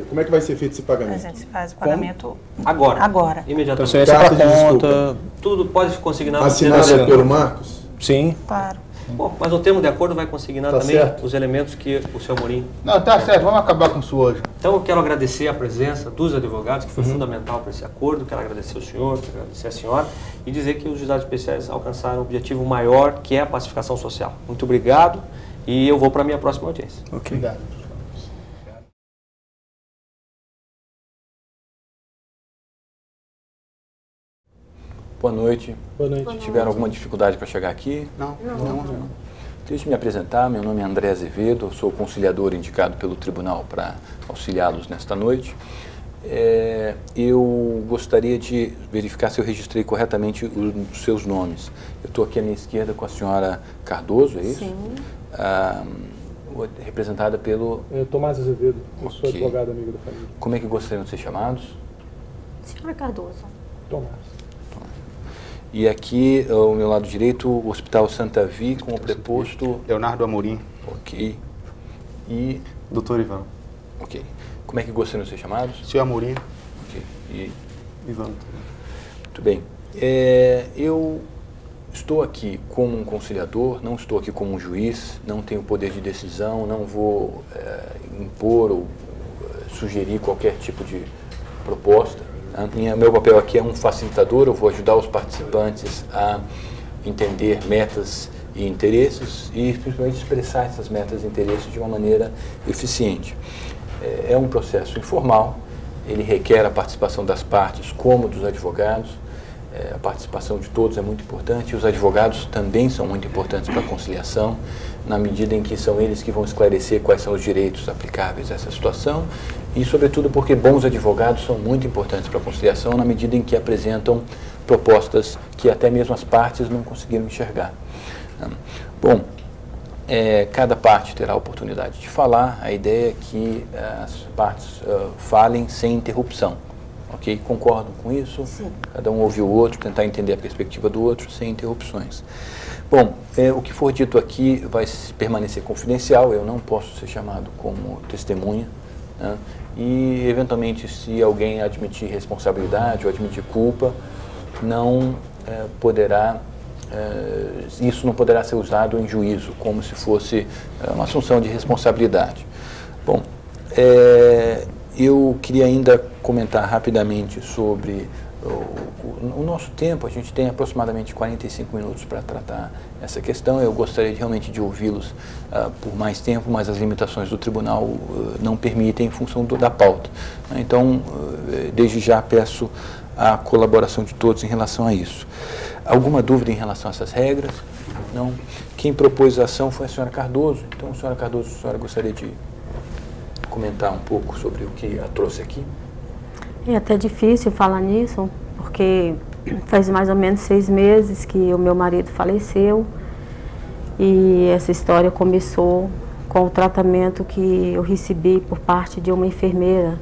Como é que vai ser feito esse pagamento? A gente faz o pagamento agora. Imediatamente. Então, essa conta. Tudo pode ser consignado. Assinado pelo Marcos? Sim. Claro. Bom, mas o termo de acordo vai consignar também os elementos que o seu Amorim... Não, tá certo, vamos acabar com isso hoje. Então eu quero agradecer a presença dos advogados, que foi fundamental para esse acordo, quero agradecer o senhor, quero agradecer a senhora, e dizer que os juizados especiais alcançaram um objetivo maior, que é a pacificação social. Muito obrigado, e eu vou para a minha próxima audiência. Ok. Obrigado. Boa noite. Boa noite. Tiveram alguma dificuldade para chegar aqui? Não. Deixe me apresentar, meu nome é André Azevedo, eu sou conciliador indicado pelo tribunal para auxiliá-los nesta noite. Eu gostaria de verificar se eu registrei corretamente os seus nomes. Eu estou aqui à minha esquerda com a senhora Cardoso, é isso? Sim. Representada pelo... Tomás Azevedo, eu sou Ok. advogado amigo da família. Como é que gostariam de ser chamados? Senhora Cardoso. Tomás. E aqui, ao meu lado direito, o Hospital Santa Vi, com o preposto... Leonardo Amorim. Ok. E... Doutor Ivan. Ok. Como é que gostariam de ser chamados? Seu Amorim. Ok. E... Ivan. Muito bem. Eu estou aqui como um conciliador, não estou aqui como um juiz, não tenho poder de decisão, não vou impor ou sugerir qualquer tipo de proposta. Meu papel aqui é um facilitador, eu vou ajudar os participantes a entender metas e interesses e principalmente expressar essas metas e interesses de uma maneira eficiente. É um processo informal, ele requer a participação das partes como dos advogados, a participação de todos é muito importante, e os advogados também são muito importantes para a conciliação, na medida em que são eles que vão esclarecer quais são os direitos aplicáveis a essa situação, e sobretudo porque bons advogados são muito importantes para a conciliação, na medida em que apresentam propostas que até mesmo as partes não conseguiram enxergar. Bom, cada parte terá a oportunidade de falar, a ideia é que as partes falem sem interrupção. Ok? Concordam com isso? Sim. Cada um ouvir o outro, tentar entender a perspectiva do outro, sem interrupções. Bom, o que for dito aqui vai permanecer confidencial, eu não posso ser chamado como testemunha, né? E, eventualmente, se alguém admitir responsabilidade ou admitir culpa, não isso não poderá ser usado em juízo, como se fosse uma assunção de responsabilidade. Bom, eu queria ainda comentar rapidamente sobre o nosso tempo. A gente tem aproximadamente 45 minutos para tratar essa questão. Eu gostaria realmente de ouvi-los por mais tempo, mas as limitações do tribunal não permitem em função da pauta. Então, desde já peço a colaboração de todos em relação a isso. Alguma dúvida em relação a essas regras? Não? Quem propôs a ação foi a senhora Cardoso. Então, senhora Cardoso, a senhora gostaria de comentar um pouco sobre o que a trouxe aqui? É até difícil falar nisso, porque faz mais ou menos 6 meses que o meu marido faleceu e essa história começou com o tratamento que eu recebi por parte de uma enfermeira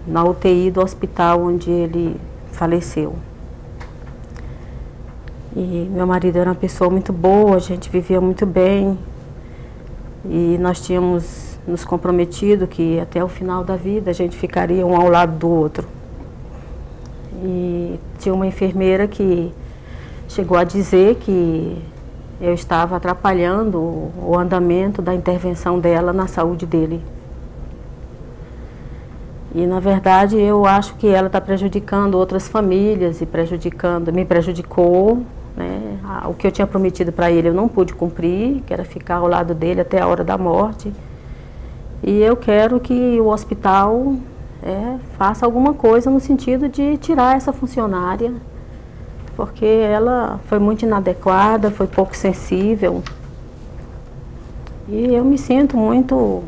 na UTI do hospital onde ele faleceu. E meu marido era uma pessoa muito boa, a gente vivia muito bem e nós tínhamos nos comprometido que até o final da vida a gente ficaria um ao lado do outro. E tinha uma enfermeira que chegou a dizer que eu estava atrapalhando o andamento da intervenção dela na saúde dele. E, na verdade, eu acho que ela está prejudicando outras famílias e me prejudicou, né? O que eu tinha prometido para ele eu não pude cumprir, que era ficar ao lado dele até a hora da morte. E eu quero que o hospital faça alguma coisa no sentido de tirar essa funcionária, porque ela foi muito inadequada, foi pouco sensível. E eu me sinto muito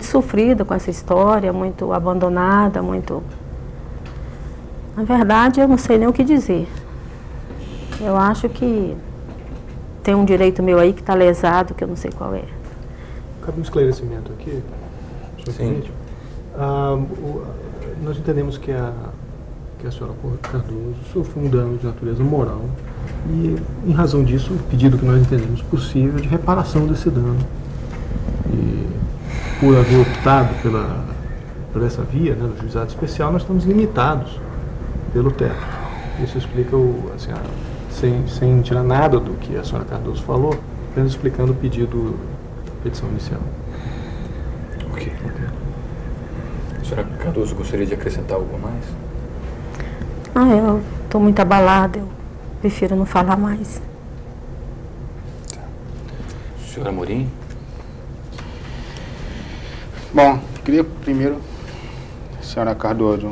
sofrida com essa história, muito abandonada, muito... Na verdade, eu não sei nem o que dizer. Eu acho que tem um direito meu aí que está lesado, que eu não sei qual é. Cabe um esclarecimento aqui, Sim. Nós entendemos que a senhora Cardoso sofreu um dano de natureza moral e, em razão disso, o pedido que nós entendemos possível de reparação desse dano. E, por haver optado por essa via, né, do juizado especial, nós estamos limitados pelo teto. Isso explica, sem tirar nada do que a senhora Cardoso falou, apenas explicando o pedido, a petição inicial. Ok. A senhora Cardoso gostaria de acrescentar algo mais? Eu estou muito abalada, eu prefiro não falar mais. Senhora Amorim? Bom, queria primeiro, senhora Cardoso,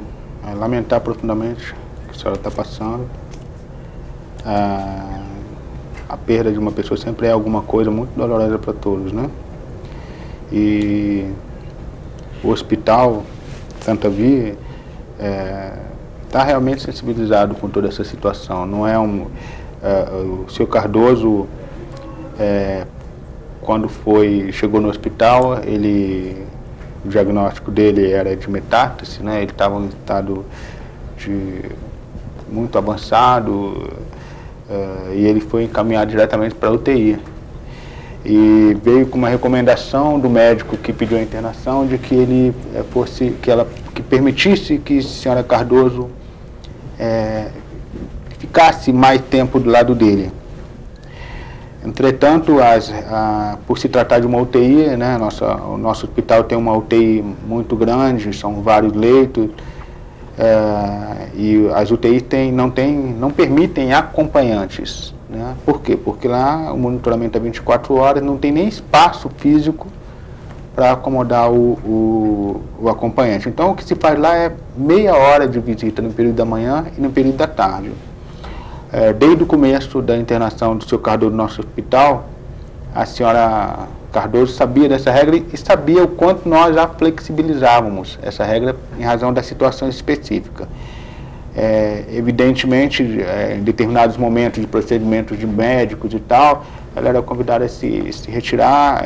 lamentar profundamente o que a senhora está passando. A perda de uma pessoa sempre é alguma coisa muito dolorosa para todos, né? E o Hospital Santa Via está realmente sensibilizado com toda essa situação. Não é o senhor Cardoso, quando chegou no hospital, o diagnóstico dele era de metástase, né? Ele estava em estado muito avançado e ele foi encaminhado diretamente para a UTI. E veio com uma recomendação do médico que pediu a internação de que ele que permitisse que a senhora Cardoso ficasse mais tempo do lado dele. Entretanto, por se tratar de uma UTI, né, o nosso hospital tem uma UTI muito grande, são vários leitos, e as UTIs não permitem acompanhantes. Né? Por quê? Porque lá o monitoramento é 24 horas, não tem nem espaço físico para acomodar o acompanhante. Então, o que se faz lá é meia hora de visita no período da manhã e no período da tarde. Desde o começo da internação do senhor Cardoso no nosso hospital, a senhora Cardoso sabia dessa regra e sabia o quanto nós a flexibilizávamos essa regra em razão da situação específica. Evidentemente, em determinados momentos de procedimentos de médicos e tal, ela era convidada a se retirar.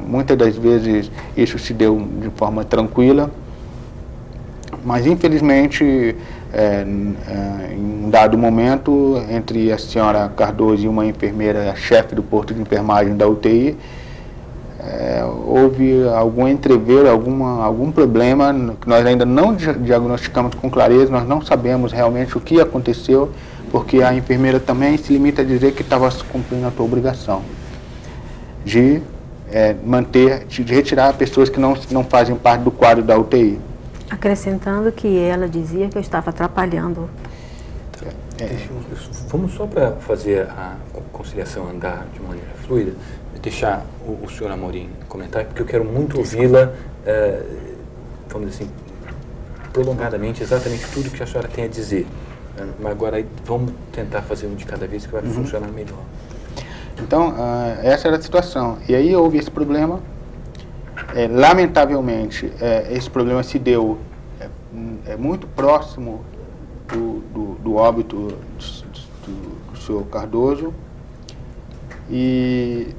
Muitas das vezes isso se deu de forma tranquila, mas infelizmente em um dado momento, entre a senhora Cardoso e uma enfermeira chefe do posto de enfermagem da UTI, houve algum entrever, algum problema que nós ainda não diagnosticamos com clareza, nós não sabemos realmente o que aconteceu, porque a enfermeira também se limita a dizer que estava cumprindo a sua obrigação de de retirar pessoas que não fazem parte do quadro da UTI. Acrescentando que ela dizia que eu estava atrapalhando. Vamos só para fazer a conciliação andar de maneira fluida, deixar o senhor Amorim comentar, porque eu quero muito ouvi-la, vamos dizer assim, prolongadamente, exatamente tudo que a senhora tem a dizer. Mas agora vamos tentar fazer um de cada vez que vai funcionar melhor. Então, essa era a situação. E aí houve esse problema. Lamentavelmente, esse problema se deu muito próximo do óbito do senhor Cardoso. E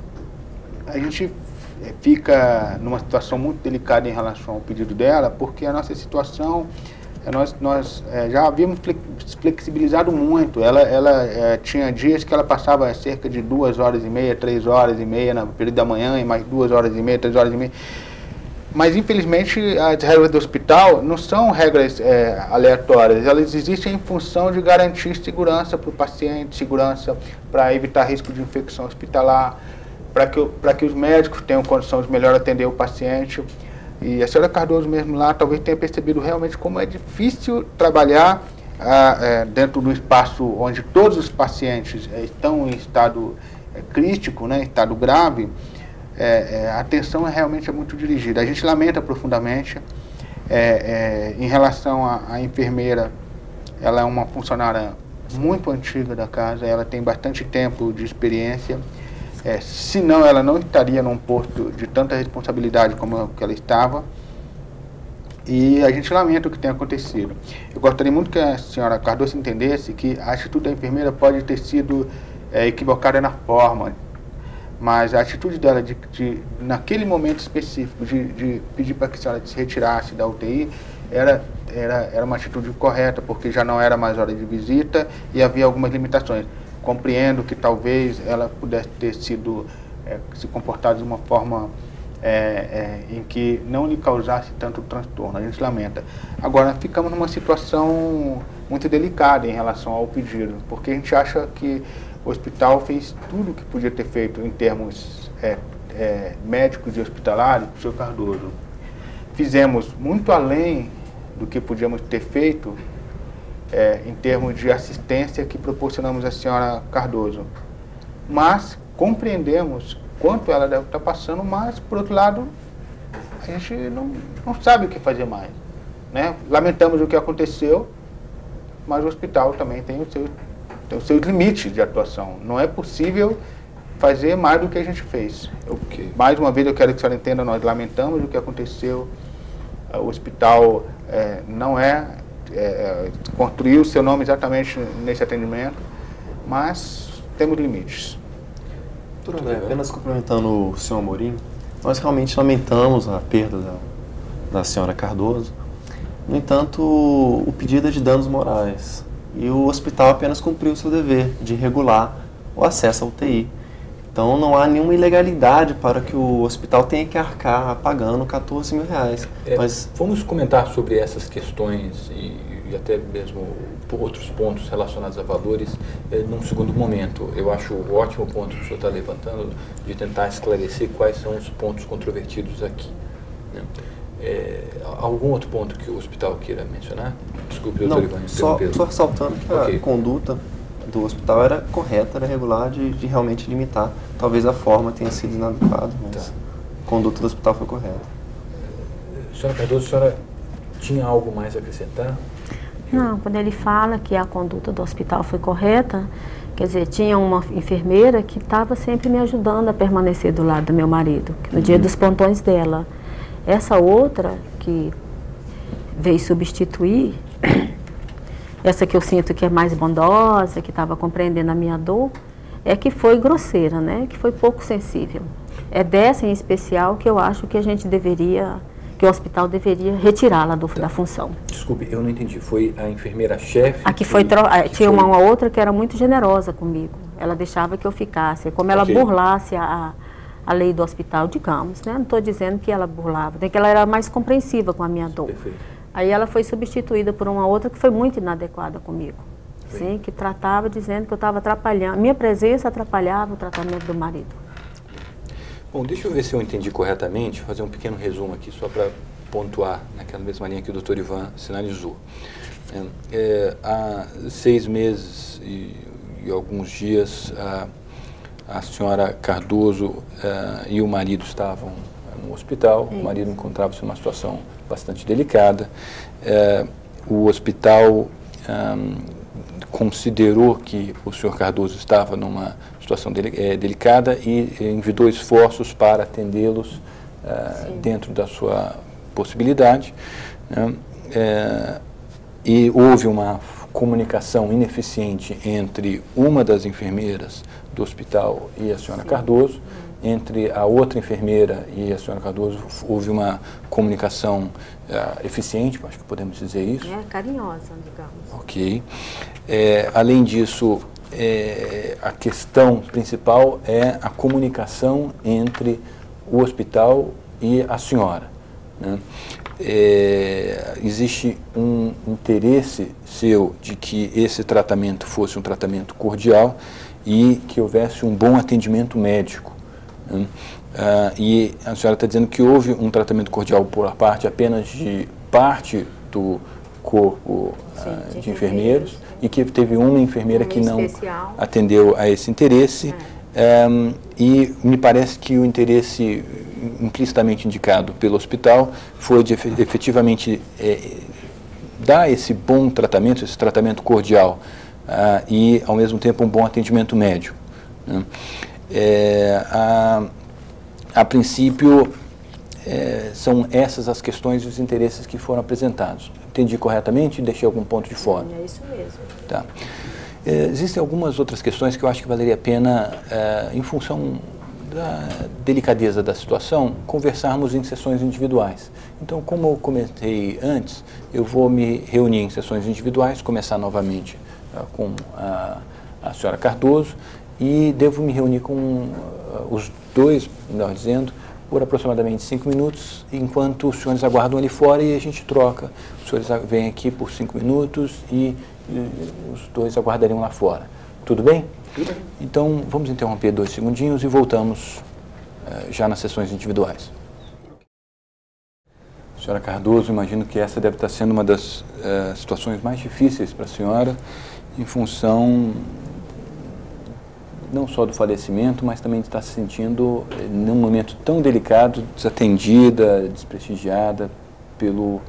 a gente fica numa situação muito delicada em relação ao pedido dela, porque a nossa situação, nós já havíamos flexibilizado muito. Ela tinha dias que ela passava cerca de 2 horas e meia, 3 horas e meia no período da manhã, e mais 2 horas e meia, 3 horas e meia. Mas, infelizmente, as regras do hospital não são regras aleatórias. Elas existem em função de garantir segurança para o paciente, segurança para evitar risco de infecção hospitalar, para que os médicos tenham condição de melhor atender o paciente. E a senhora Cardoso mesmo lá talvez tenha percebido realmente como é difícil trabalhar dentro do espaço onde todos os pacientes estão em estado crítico, né, em estado grave. A atenção realmente é muito dirigida. A gente lamenta profundamente. Em relação à enfermeira, ela é uma funcionária muito antiga da casa, ela tem bastante tempo de experiência. Senão ela não estaria num posto de tanta responsabilidade como que ela estava. E a gente lamenta o que tem acontecido. Eu gostaria muito que a senhora Cardoso entendesse que a atitude da enfermeira pode ter sido equivocada na forma, mas a atitude dela naquele momento específico de pedir para que a senhora se retirasse da UTI era uma atitude correta, porque já não era mais hora de visita e havia algumas limitações. Compreendo que talvez ela pudesse ter se comportado de uma forma em que não lhe causasse tanto transtorno. A gente lamenta. Agora, ficamos numa situação muito delicada em relação ao pedido, porque a gente acha que o hospital fez tudo o que podia ter feito em termos médicos e hospitalares para o senhor Cardoso. Fizemos muito além do que podíamos ter feito em termos de assistência que proporcionamos à senhora Cardoso. Mas compreendemos quanto ela deve estar passando, mas, por outro lado, a gente não sabe o que fazer mais, né? Lamentamos o que aconteceu, mas o hospital também tem os seus limites de atuação. Não é possível fazer mais do que a gente fez. Mais uma vez, eu quero que a senhora entenda, nós lamentamos o que aconteceu. O hospital não construiu o seu nome exatamente nesse atendimento, mas temos limites. Doutor André, apenas complementando o senhor Amorim, nós realmente lamentamos a perda da senhora Cardoso. No entanto, o pedido é de danos morais e o hospital apenas cumpriu o seu dever de regular o acesso à UTI. Então não há nenhuma ilegalidade para que o hospital tenha que arcar pagando R$14 mil. Mas vamos comentar sobre essas questões e até mesmo outros pontos relacionados a valores num segundo momento. Eu acho o ótimo ponto que o senhor está levantando de tentar esclarecer quais são os pontos controvertidos aqui, né? Algum outro ponto que o hospital queira mencionar? Desculpe, doutor Ivan. Só ressaltando que a conduta do hospital era correta, era regular, de realmente limitar. Talvez a forma tenha sido inadequada, mas a conduta do hospital foi correta. Senhora Cardoso, a senhora tinha algo mais a acrescentar? Não, quando ele fala que a conduta do hospital foi correta, quer dizer, tinha uma enfermeira que estava sempre me ajudando a permanecer do lado do meu marido, no dia dos plantões dela. Essa outra que veio substituir, essa que eu sinto que é mais bondosa, que estava compreendendo a minha dor, é que foi grosseira, né? Que foi pouco sensível. É dessa em especial que eu acho que a gente deveria, que o hospital deveria retirá-la da função. Desculpe, eu não entendi. Foi a enfermeira-chefe? Tinha uma outra que era muito generosa comigo. Ela deixava que eu ficasse. Como ela burlasse a a lei do hospital, digamos, né? Não estou dizendo que ela burlava, que ela era mais compreensiva com a minha dor. Perfeito. Aí ela foi substituída por uma outra que foi muito inadequada comigo, sim, que tratava dizendo que eu estava atrapalhando, minha presença atrapalhava o tratamento do marido. Bom, deixa eu ver se eu entendi corretamente, fazer um pequeno resumo aqui só para pontuar naquela mesma linha que o Dr. Ivan sinalizou. Há 6 meses e alguns dias, a senhora Cardoso e o marido estavam no hospital. O marido encontrava-se numa situação bastante delicada. O hospital considerou que o senhor Cardoso estava numa situação delicada e envidou esforços para atendê-los dentro da sua possibilidade, né? E houve uma comunicação ineficiente entre uma das enfermeiras do hospital e a senhora Cardoso. Entre a outra enfermeira e a senhora Cardoso houve uma comunicação eficiente, acho que podemos dizer isso. Carinhosa, digamos. Ok. Além disso, a questão principal é a comunicação entre o hospital e a senhora, né? Existe um interesse seu de que esse tratamento fosse um tratamento cordial e que houvesse um bom atendimento médico, né? E a senhora está dizendo que houve um tratamento cordial por parte apenas de parte do corpo de enfermeiros e que teve uma enfermeira que não atendeu a esse interesse. E me parece que o interesse implicitamente indicado pelo hospital foi de efetivamente dar esse bom tratamento, esse tratamento cordial e, ao mesmo tempo, um bom atendimento médico, né? A princípio, são essas as questões e os interesses que foram apresentados. Entendi corretamente? Deixei algum ponto de fora? É isso mesmo. Tá. Existem algumas outras questões que eu acho que valeria a pena, em função da delicadeza da situação, conversarmos em sessões individuais. Então, como eu comentei antes, eu vou me reunir em sessões individuais, começar novamente com a senhora Cardoso e devo me reunir com os dois, melhor dizendo, por aproximadamente 5 minutos, enquanto os senhores aguardam ali fora e a gente troca. Os senhores vêm aqui por 5 minutos e os dois aguardariam lá fora. Tudo bem? Tudo bem. Então, vamos interromper 2 segundinhos e voltamos já nas sessões individuais. Senhora Cardoso, imagino que essa deve estar sendo uma das situações mais difíceis para a senhora, em função não só do falecimento, mas também de estar se sentindo, num momento tão delicado, desatendida, desprestigiada pelo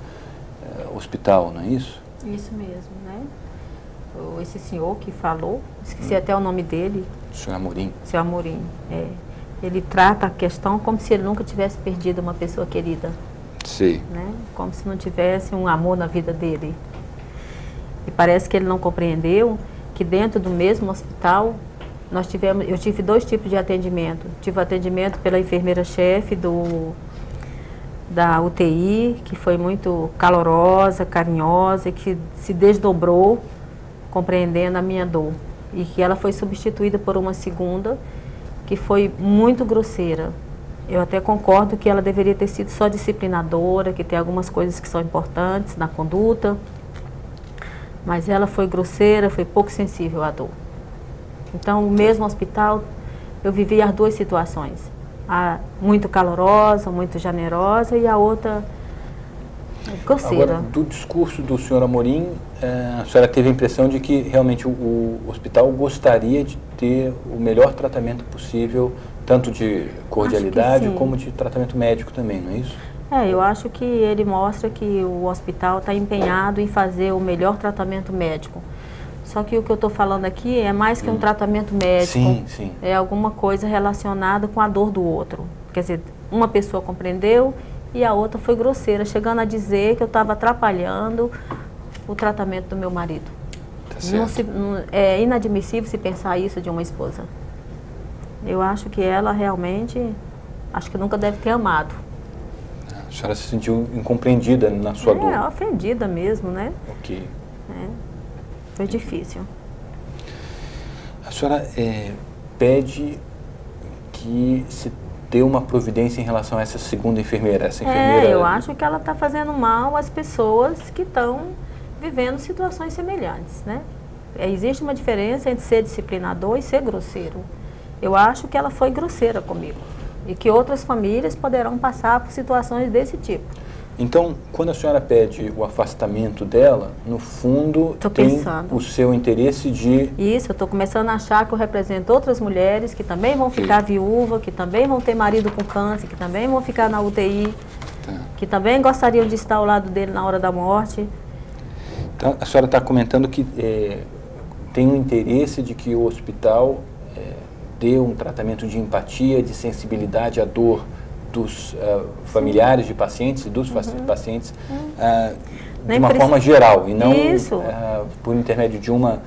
hospital, não é isso? Isso mesmo, né? Esse senhor que falou, esqueci até o nome dele. Senhor Amorim. Senhor Amorim, ele trata a questão como se ele nunca tivesse perdido uma pessoa querida. Sim. Né? Como se não tivesse um amor na vida dele. E parece que ele não compreendeu que dentro do mesmo hospital eu tive 2 tipos de atendimento. Tive atendimento pela enfermeira-chefe da UTI, que foi muito calorosa, carinhosa, que se desdobrou compreendendo a minha dor. E que ela foi substituída por uma segunda, que foi muito grosseira. Eu até concordo que ela deveria ter sido só disciplinadora, que tem algumas coisas que são importantes na conduta, mas ela foi grosseira, foi pouco sensível à dor. Então, no mesmo hospital, eu vivi as 2 situações. A muito calorosa, muito generosa, e a outra grosseira. Agora, do discurso do senhor Amorim, a senhora teve a impressão de que realmente o hospital gostaria de ter o melhor tratamento possível, tanto de cordialidade como de tratamento médico também, não é isso? Eu acho que ele mostra que o hospital está empenhado em fazer o melhor tratamento médico. Só que o que eu estou falando aqui é mais que um tratamento médico. Sim, sim. É alguma coisa relacionada com a dor do outro. Quer dizer, uma pessoa compreendeu e a outra foi grosseira, chegando a dizer que eu estava atrapalhando o tratamento do meu marido. Tá certo. É inadmissível se pensar isso de uma esposa. Eu acho que ela realmente, acho que nunca deve ter amado. A senhora se sentiu incompreendida na sua dor? Ofendida mesmo, né? Ok. Foi difícil. A senhora pede que se ter uma providência em relação a essa segunda enfermeira? Essa enfermeira... eu acho que ela está fazendo mal às pessoas que estão vivendo situações semelhantes, né? Existe uma diferença entre ser disciplinador e ser grosseiro. Eu acho que ela foi grosseira comigo e que outras famílias poderão passar por situações desse tipo. Então, quando a senhora pede o afastamento dela, no fundo tem o seu interesse de... Isso, eu estou começando a achar que eu represento outras mulheres que também vão ficar viúvas, que também vão ter marido com câncer, que também vão ficar na UTI, que também gostariam de estar ao lado dele na hora da morte. Então, a senhora está comentando que tem um interesse de que o hospital dê um tratamento de empatia, de sensibilidade à dor dos familiares de pacientes e dos pacientes de uma forma geral e não por intermédio de uma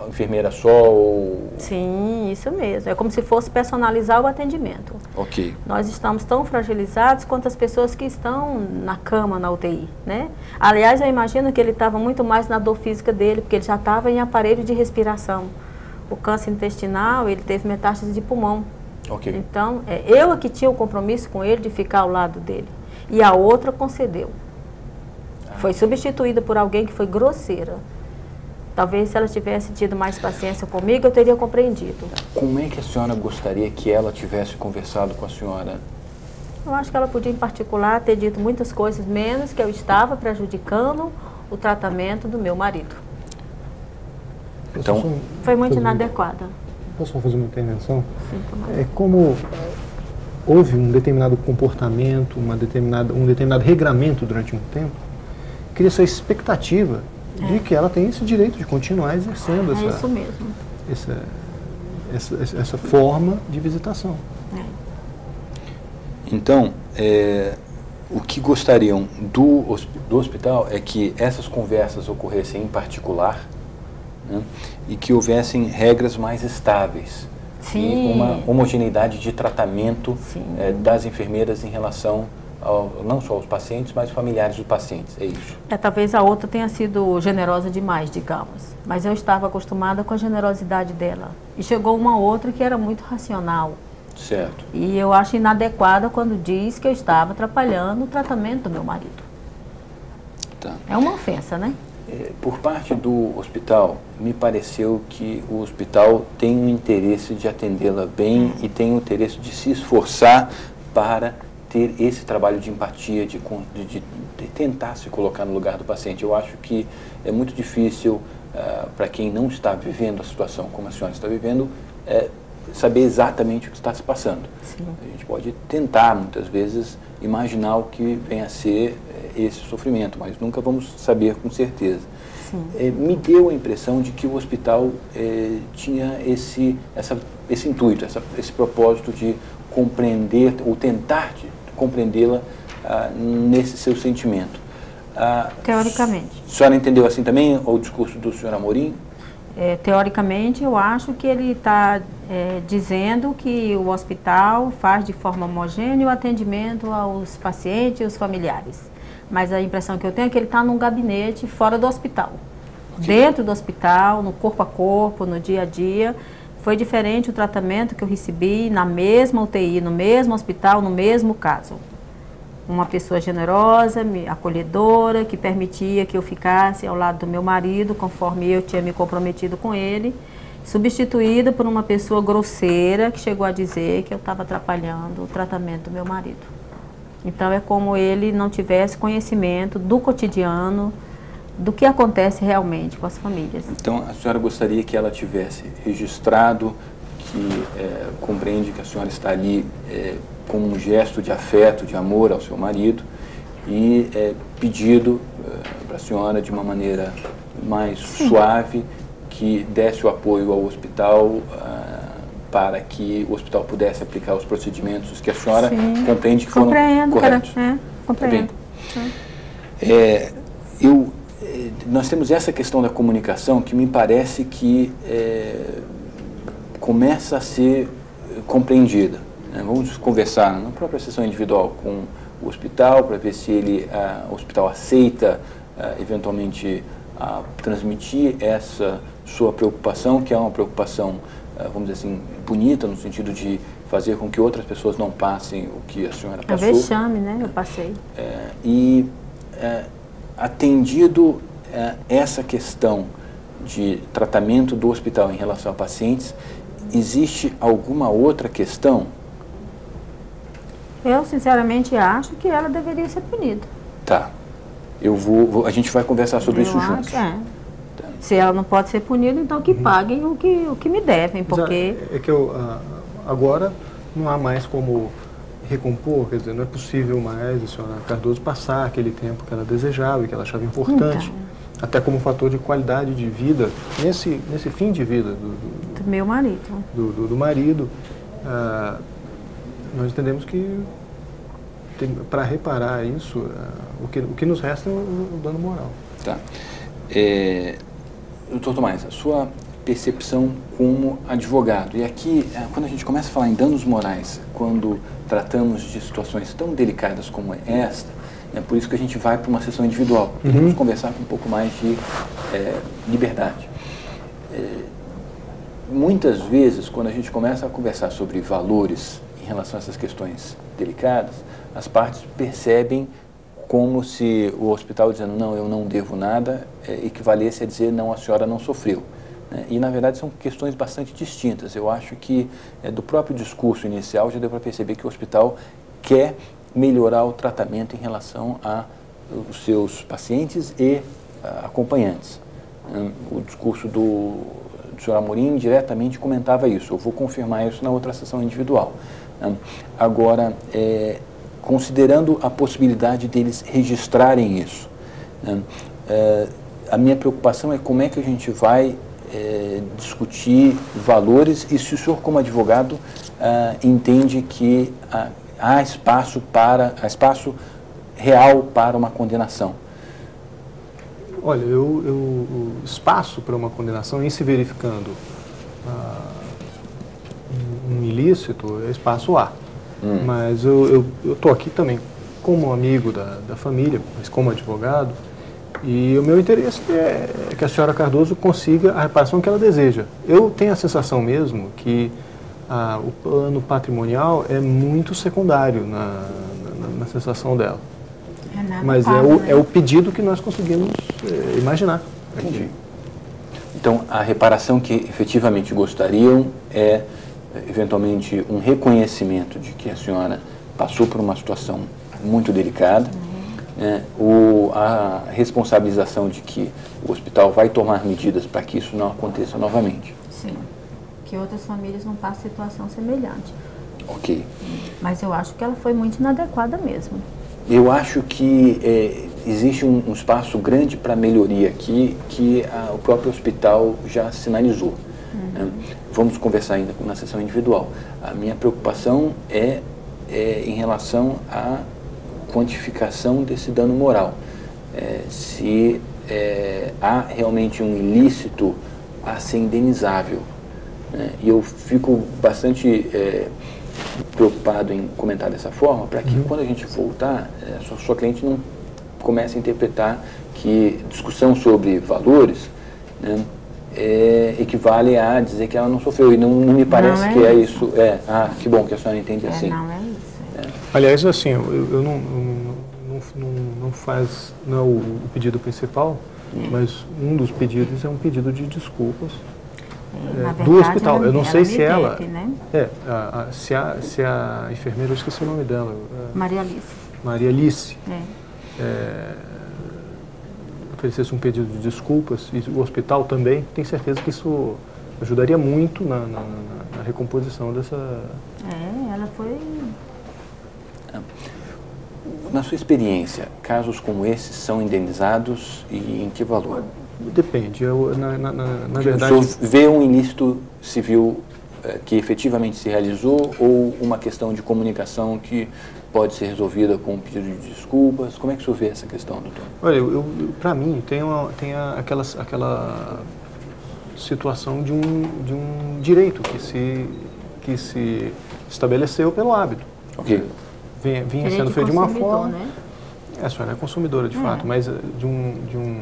enfermeira só ou... Sim, isso mesmo. É como se fosse personalizar o atendimento. Ok. Nós estamos tão fragilizados quanto as pessoas que estão na cama, na UTI, né? Aliás, eu imagino que ele estava muito mais na dor física dele, porque ele já estava em aparelho de respiração. O câncer intestinal, ele teve metástase de pulmão. Okay. Então, eu é que tinha o compromisso com ele de ficar ao lado dele. E a outra concedeu. Foi substituída por alguém que foi grosseira. Talvez se ela tivesse tido mais paciência comigo, eu teria compreendido. Como é que a senhora gostaria que ela tivesse conversado com a senhora? Eu acho que ela podia, em particular, ter dito muitas coisas, menos que eu estava prejudicando o tratamento do meu marido. Então, foi muito inadequada. Posso fazer uma intervenção? Sim, como houve um determinado comportamento, um determinado regramento durante um tempo, cria-se a expectativa de que ela tem esse direito de continuar exercendo isso mesmo. Essa forma de visitação. Então, o que gostariam do hospital é que essas conversas ocorressem em particular, né, e que houvessem regras mais estáveis. Sim. E uma homogeneidade de tratamento das enfermeiras em relação não só aos pacientes, mas familiares dos pacientes. É isso. Talvez a outra tenha sido generosa demais, digamos. Mas eu estava acostumada com a generosidade dela. E chegou uma outra que era muito racional. Certo. E eu acho inadequada quando diz que eu estava atrapalhando o tratamento do meu marido. Tá. É uma ofensa, né? Por parte do hospital, me pareceu que o hospital tem um interesse de atendê-la bem e tem um interesse de se esforçar para ter esse trabalho de empatia, de tentar se colocar no lugar do paciente. Eu acho que é muito difícil para quem não está vivendo a situação como a senhora está vivendo, saber exatamente o que está se passando. Sim. A gente pode tentar, muitas vezes, imaginar o que vem a ser esse sofrimento, mas nunca vamos saber com certeza. Me deu a impressão de que o hospital tinha esse intuito, esse propósito de compreender, ou tentar compreendê-la nesse seu sentimento. Teoricamente. A senhora entendeu assim também o discurso do senhor Amorim? Teoricamente, eu acho que ele está dizendo que o hospital faz de forma homogênea o atendimento aos pacientes e aos familiares. Mas a impressão que eu tenho é que ele está num gabinete fora do hospital. Okay. Dentro do hospital, no corpo a corpo, no dia a dia. Foi diferente o tratamento que eu recebi na mesma UTI, no mesmo hospital, no mesmo caso. Uma pessoa generosa, acolhedora, que permitia que eu ficasse ao lado do meu marido, conforme eu tinha me comprometido com ele, substituída por uma pessoa grosseira que chegou a dizer que eu estava atrapalhando o tratamento do meu marido. Então é como ele não tivesse conhecimento do cotidiano, do que acontece realmente com as famílias. Então a senhora gostaria que ela tivesse registrado que compreende que a senhora está ali como um gesto de afeto, de amor ao seu marido e pedido para a senhora de uma maneira mais suave que desse o apoio ao hospital para que o hospital pudesse aplicar os procedimentos que a senhora compreende que foram corretos. Compreendo. Nós temos essa questão da comunicação que me parece que começa a ser compreendida. Vamos conversar na própria sessão individual com o hospital para ver se o hospital aceita eventualmente transmitir essa sua preocupação, que é uma preocupação, vamos dizer assim, bonita, no sentido de fazer com que outras pessoas não passem o que a senhora passou. É vexame, né? Eu passei. Atendido essa questão de tratamento do hospital em relação a pacientes, existe alguma outra questão? Eu, sinceramente, acho que ela deveria ser punida. Tá. A gente vai conversar sobre isso juntos. Tá. Se ela não pode ser punida, então que paguem o que me devem, porque... É que agora não há mais como recompor, quer dizer, não é possível mais a senhora Cardoso passar aquele tempo que ela desejava e que ela achava importante, até como fator de qualidade de vida, nesse fim de vida do meu marido. Do marido. Nós entendemos que para reparar isso, o que nos resta é o dano moral. Tá. Doutor Tomás, a sua percepção como advogado, e aqui, quando a gente começa a falar em danos morais, quando tratamos de situações tão delicadas como esta, é por isso que a gente vai para uma sessão individual. Queremos conversar com um pouco mais de liberdade. Muitas vezes, quando a gente começa a conversar sobre valores em relação a essas questões delicadas, as partes percebem como se o hospital dizendo não, eu não devo nada, equivalesse a dizer não, a senhora não sofreu. E, na verdade, são questões bastante distintas. Eu acho que do próprio discurso inicial já deu para perceber que o hospital quer melhorar o tratamento em relação aos seus pacientes e acompanhantes. O discurso do senhor Amorim diretamente comentava isso. Eu vou confirmar isso na outra sessão individual. Agora, considerando a possibilidade deles registrarem isso, a minha preocupação é como é que a gente vai discutir valores e se o senhor, como advogado, entende que há espaço real para uma condenação. Olha, o espaço para uma condenação, em se verificando um ilícito, espaço há. Mas eu estou aqui também como amigo da família, mas como advogado, e o meu interesse é que a senhora Cardoso consiga a reparação que ela deseja. Eu tenho a sensação mesmo que o plano patrimonial é muito secundário na sensação dela. Mas é o pedido que nós conseguimos imaginar. Entendi. Então, a reparação que efetivamente gostariam é, eventualmente, um reconhecimento de que a senhora passou por uma situação muito delicada, a responsabilização de que o hospital vai tomar medidas para que isso não aconteça novamente. Sim, que outras famílias não passem situação semelhante. Ok. Mas eu acho que ela foi muito inadequada mesmo. Eu acho que existe um espaço grande para melhoria aqui que o próprio hospital já sinalizou. Vamos conversar ainda na sessão individual. A minha preocupação é em relação à quantificação desse dano moral. Se há realmente um ilícito a ser indenizável. E eu fico bastante preocupado em comentar dessa forma, para que quando a gente voltar, sua cliente não comece a interpretar que discussão sobre valores equivale a dizer que ela não sofreu. E não me parece que é isso. Que bom que a senhora entende assim. Não é isso. Aliás, assim, eu não faz, não é o pedido principal, mas um dos pedidos é um pedido de desculpas do hospital. Eu não sei se ela... Né? Se a enfermeira, eu esqueci o nome dela. Maria Alice. Maria Alice. Oferecesse um pedido de desculpas, e o hospital também, tenho certeza que isso ajudaria muito na recomposição dessa... Ela foi... Na sua experiência, casos como esses são indenizados e em que valor? Depende. Na verdade... O senhor vê um ilícito civil que efetivamente se realizou ou uma questão de comunicação que pode ser resolvida com um pedido de desculpas? Como é que o senhor vê essa questão, doutor? Olha, para mim, tem aquela situação de um direito que se estabeleceu pelo hábito. Ok. Vinha sendo feito de uma forma... Né? A senhora é consumidora, de fato, mas de um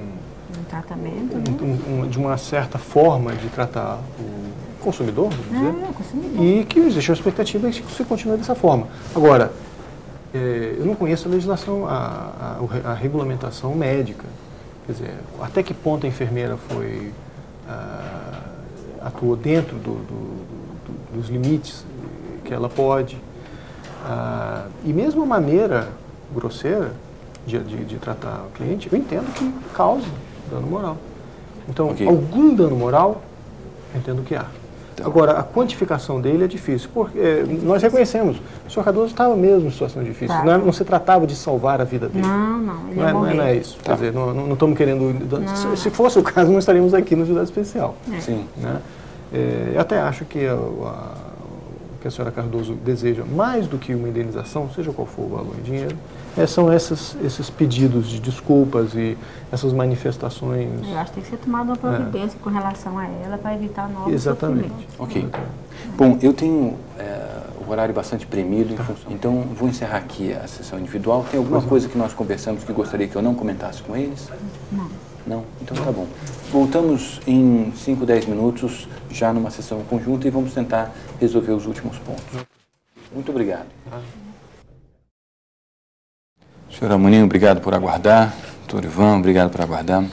tratamento, né? De uma certa forma de tratar consumidor, vamos dizer, consumidor. e que existe a expectativa de que se continue dessa forma. Agora, eu não conheço a legislação, a regulamentação médica. Quer dizer, até que ponto a enfermeira atuou dentro dos limites que ela pode. E mesmo a maneira grosseira de tratar o cliente, eu entendo que causa dano moral. Então, algum dano moral, eu entendo que há. Agora, a quantificação dele é difícil, porque nós reconhecemos, o senhor Cardoso estava mesmo em situação difícil, não se tratava de salvar a vida dele. Não, ele ia morrer. Não é isso. Quer dizer, não estamos querendo... Se fosse o caso, não estaríamos aqui no Juizado Especial. Sim. Né? Eu até acho que que a senhora Cardoso deseja, mais do que uma indenização, seja qual for o valor em dinheiro, são esses pedidos de desculpas e essas manifestações. Eu acho que tem que ser tomada uma providência com relação a ela para evitar novos Exatamente. sofrimentos. Ok. Bom, eu tenho o horário bastante premido, então vou encerrar aqui a sessão individual. Tem alguma coisa que nós conversamos que gostaria que eu não comentasse com eles? Não. Não? Então tá bom. Voltamos em 5, 10 minutos, já numa sessão conjunta, e vamos tentar resolver os últimos pontos. Muito obrigado. Senhor Amorim, obrigado por aguardar. Doutor Ivan, obrigado por aguardar.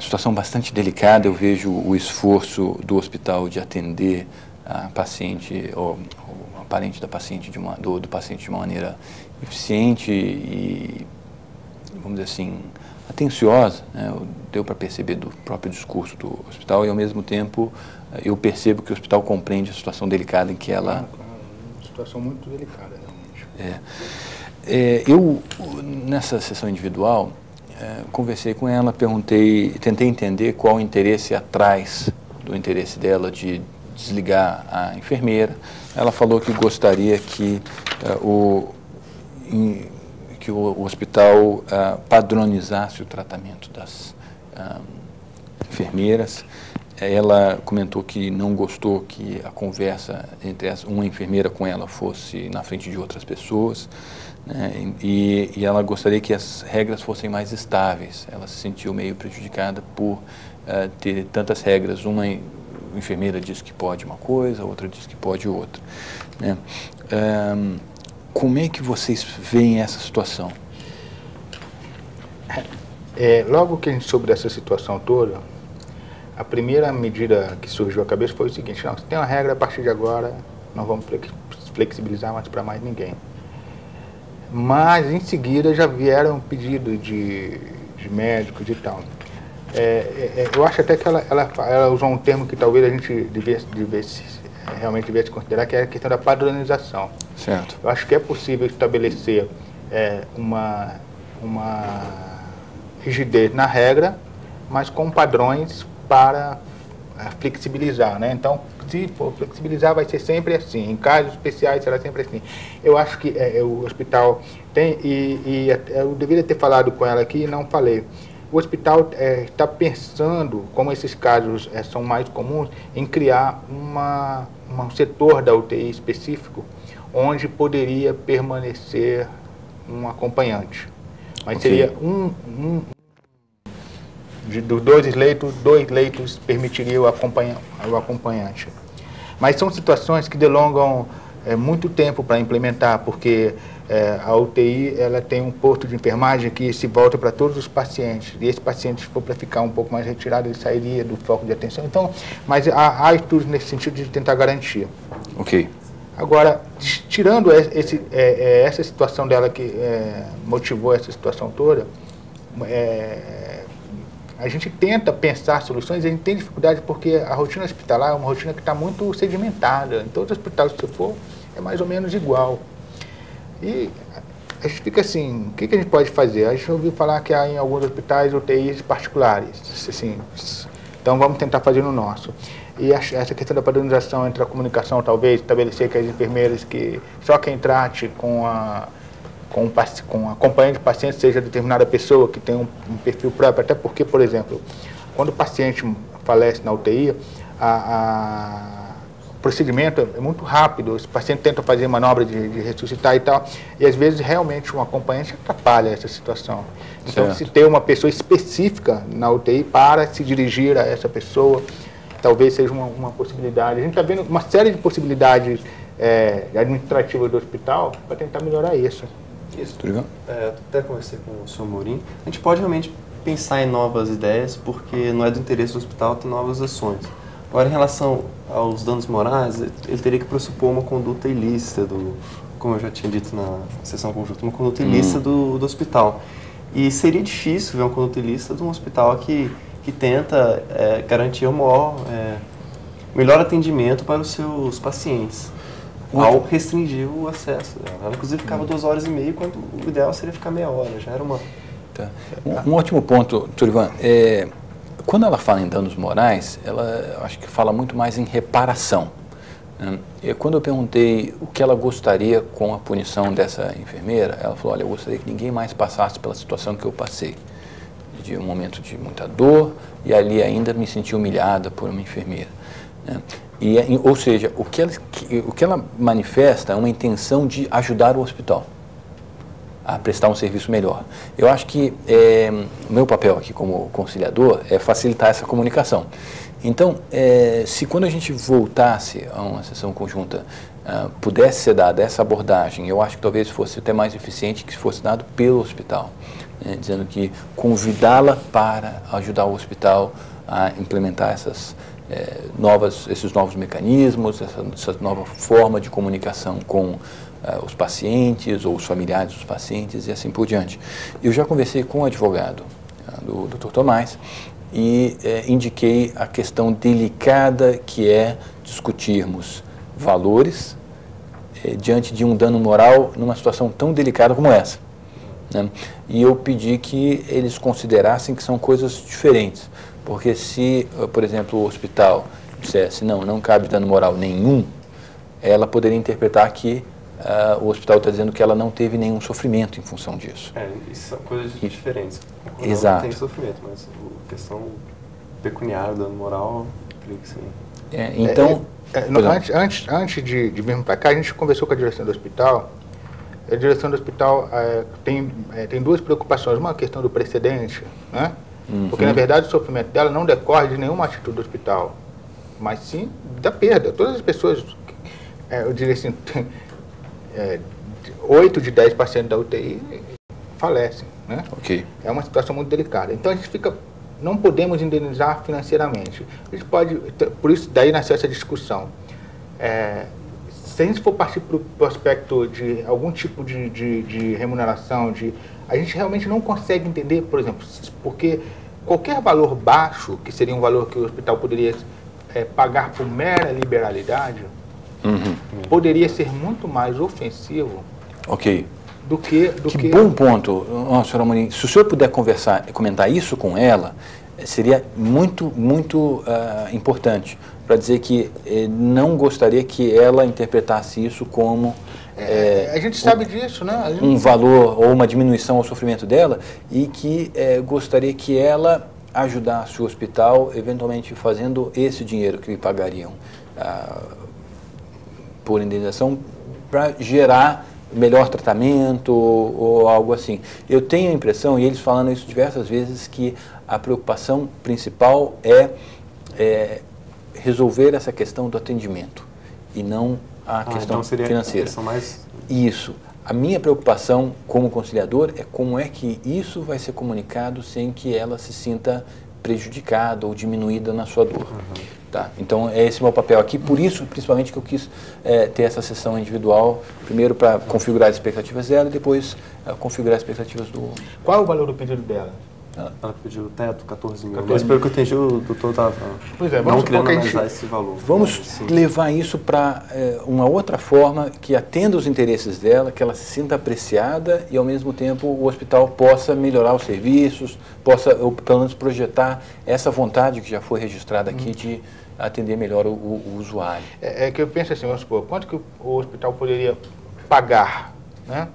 Situação bastante delicada, eu vejo o esforço do hospital de atender a paciente, ou a parente da paciente do paciente de uma maneira eficiente e, vamos dizer assim, atenciosa, né? Deu para perceber do próprio discurso do hospital, e ao mesmo tempo eu percebo que o hospital compreende a situação delicada em que ela... Uma situação muito delicada, realmente. Eu, nessa sessão individual, conversei com ela, tentei entender qual o interesse atrás do interesse dela de desligar a enfermeira. Ela falou que gostaria que o hospital padronizasse o tratamento das enfermeiras. Ela comentou que não gostou que a conversa entre uma enfermeira com ela fosse na frente de outras pessoas, né? E ela gostaria que as regras fossem mais estáveis. Ela se sentiu meio prejudicada por ter tantas regras. Uma enfermeira diz que pode uma coisa, outra diz que pode outra, né? Como é que vocês veem essa situação? Logo que a gente soube dessa situação toda, a primeira medida que surgiu à cabeça foi o seguinte: não, se tem uma regra, a partir de agora não vamos flexibilizar mais para mais ninguém. Mas em seguida já vieram pedidos de médicos e tal. Eu acho até que ela usou um termo que talvez a gente realmente devesse considerar, que é a questão da padronização. Certo. Eu acho que é possível estabelecer uma rigidez na regra, mas com padrões para flexibilizar, né? Então, se for flexibilizar, vai ser sempre assim. Em casos especiais, será sempre assim. Eu acho que o hospital tem, e eu deveria ter falado com ela aqui e não falei. O hospital está pensando, como esses casos são mais comuns, em criar um setor da UTI específico, onde poderia permanecer um acompanhante. Mas seria dos 2 leitos permitiria o acompanhante. Mas são situações que delongam muito tempo para implementar, porque a UTI ela tem um posto de enfermagem que se volta para todos os pacientes, e esse paciente, se for para ficar um pouco mais retirado, ele sairia do foco de atenção. Então, mas há estudos nesse sentido de tentar garantir. Ok. Agora, tirando essa situação dela que motivou essa situação toda, a gente tenta pensar soluções, a gente tem dificuldade porque a rotina hospitalar é uma rotina que está muito sedimentada. Em todos os hospitais que você for, é mais ou menos igual. E a gente fica assim, o que a gente pode fazer? A gente ouviu falar que há em alguns hospitais UTIs particulares, assim, então vamos tentar fazer no nosso. E essa questão da padronização entre a comunicação, talvez, estabelecer que as enfermeiras, que só quem trate com a acompanhante de paciente seja determinada pessoa que tem um perfil próprio, até porque, por exemplo, quando o paciente falece na UTI, o procedimento é muito rápido, os pacientes tentam fazer manobra de ressuscitar e tal, e às vezes realmente um acompanhante atrapalha essa situação. Então, se ter uma pessoa específica na UTI para se dirigir a essa pessoa, talvez seja uma possibilidade. A gente está vendo uma série de possibilidades administrativas do hospital para tentar melhorar isso. Isso. Até conversei com o senhor Morim. A gente pode realmente pensar em novas ideias, porque não é do interesse do hospital ter novas ações. Agora, em relação aos danos morais, ele teria que pressupor uma conduta ilícita, como eu já tinha dito na sessão conjunta, uma conduta ilícita do hospital. E seria difícil ver uma conduta ilícita de um hospital que tenta garantir o melhor atendimento para os seus pacientes, ao restringir o acesso. Ela, inclusive, ficava 2 horas e meia, quando o ideal seria ficar meia hora. Já era uma... Tá. Um ótimo ponto, Turivan. Quando ela fala em danos morais, ela acho que fala muito mais em reparação. Quando eu perguntei o que ela gostaria com a punição dessa enfermeira, ela falou, olha, eu gostaria que ninguém mais passasse pela situação que eu passei. De um momento de muita dor e ali ainda me senti humilhada por uma enfermeira. Ou seja, o que ela manifesta é uma intenção de ajudar o hospital a prestar um serviço melhor. Eu acho que o meu papel aqui como conciliador é facilitar essa comunicação. Então, se quando a gente voltasse a uma sessão conjunta pudesse ser dada essa abordagem, eu acho que talvez fosse até mais eficiente que fosse dado pelo hospital, dizendo que convidá-la para ajudar o hospital a implementar esses novos mecanismos, essa nova forma de comunicação com os pacientes ou os familiares dos pacientes e assim por diante. Eu já conversei com o advogado do Dr. Tomás e indiquei a questão delicada que é discutirmos valores diante de um dano moral numa situação tão delicada como essa. E eu pedi que eles considerassem que são coisas diferentes, porque se, por exemplo, o hospital dissesse não cabe dano moral nenhum, ela poderia interpretar que o hospital está dizendo que ela não teve nenhum sofrimento em função disso. Isso são coisas diferentes. Exato. Não tem sofrimento, mas a questão pecuniária, dano moral, creio que sim. Então... Antes de virmos para cá, a gente conversou com a direção do hospital. A direção do hospital tem 2 preocupações. Uma questão do precedente, né? Porque, na verdade, o sofrimento dela não decorre de nenhuma atitude do hospital, mas sim da perda. Todas as pessoas, eu diria assim, 8 de 10 pacientes da UTI falecem, né? Okay. É uma situação muito delicada. Então, a gente não podemos indenizar financeiramente. A gente pode, por isso, daí nasceu essa discussão. Se a gente for partir para o aspecto de algum tipo de remuneração, a gente realmente não consegue entender, por exemplo, porque qualquer valor baixo, que seria um valor que o hospital poderia pagar por mera liberalidade, poderia ser muito mais ofensivo do que... bom ponto, senhora Morim. Se o senhor puder comentar isso com ela, seria muito importante, para dizer que não gostaria que ela interpretasse isso como... a gente sabe disso, né? Um valor ou uma diminuição ao sofrimento dela e que gostaria que ela ajudasse o hospital, eventualmente fazendo esse dinheiro que lhe pagariam por indenização para gerar melhor tratamento ou algo assim. Eu tenho a impressão, e eles falando isso diversas vezes, que a preocupação principal é resolver essa questão do atendimento e não a questão então seria financeira. A questão mais... Isso. A minha preocupação como conciliador é como é que isso vai ser comunicado sem que ela se sinta prejudicada ou diminuída na sua dor. Tá? Então, esse é o meu papel aqui, por isso, principalmente, que eu quis ter essa sessão individual, primeiro para configurar as expectativas dela e depois configurar as expectativas do... Qual é o valor do pedido dela? Ela pediu o teto, 14 mil. Mas pelo que eu entendi, o doutor estava não querendo analisar esse valor. Vamos levar isso para uma outra forma que atenda os interesses dela, que ela se sinta apreciada e, ao mesmo tempo, o hospital possa melhorar os serviços, possa, ou, pelo menos, projetar essa vontade que já foi registrada aqui de atender melhor o usuário. É que eu penso assim, vamos supor, quanto que o hospital poderia pagar, né?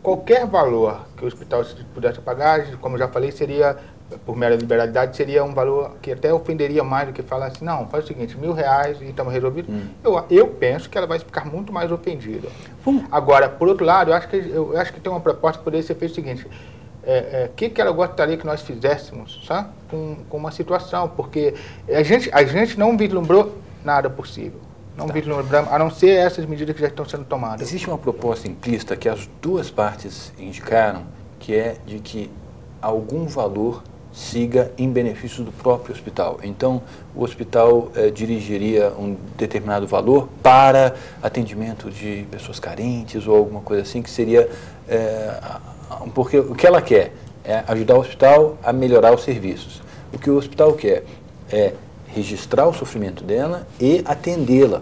Qualquer valor que o hospital pudesse pagar, como eu já falei, seria, por mera liberalidade, seria um valor que até ofenderia mais do que falar assim, não, faz o seguinte, R$1.000 e estamos resolvidos. Eu penso que ela vai ficar muito mais ofendida. Agora, por outro lado, eu acho que tem uma proposta que poderia ser feita o seguinte, que ela gostaria que nós fizéssemos, sabe? Com uma situação, porque a gente não vislumbrou nada possível. Não vislumbramos, a não ser essas medidas que já estão sendo tomadas. Existe uma proposta implícita que as duas partes indicaram, que é de que algum valor siga em benefício do próprio hospital. Então, o hospital dirigiria um determinado valor para atendimento de pessoas carentes ou alguma coisa assim, que seria... porque o que ela quer é ajudar o hospital a melhorar os serviços. O que o hospital quer é registrar o sofrimento dela e atendê-la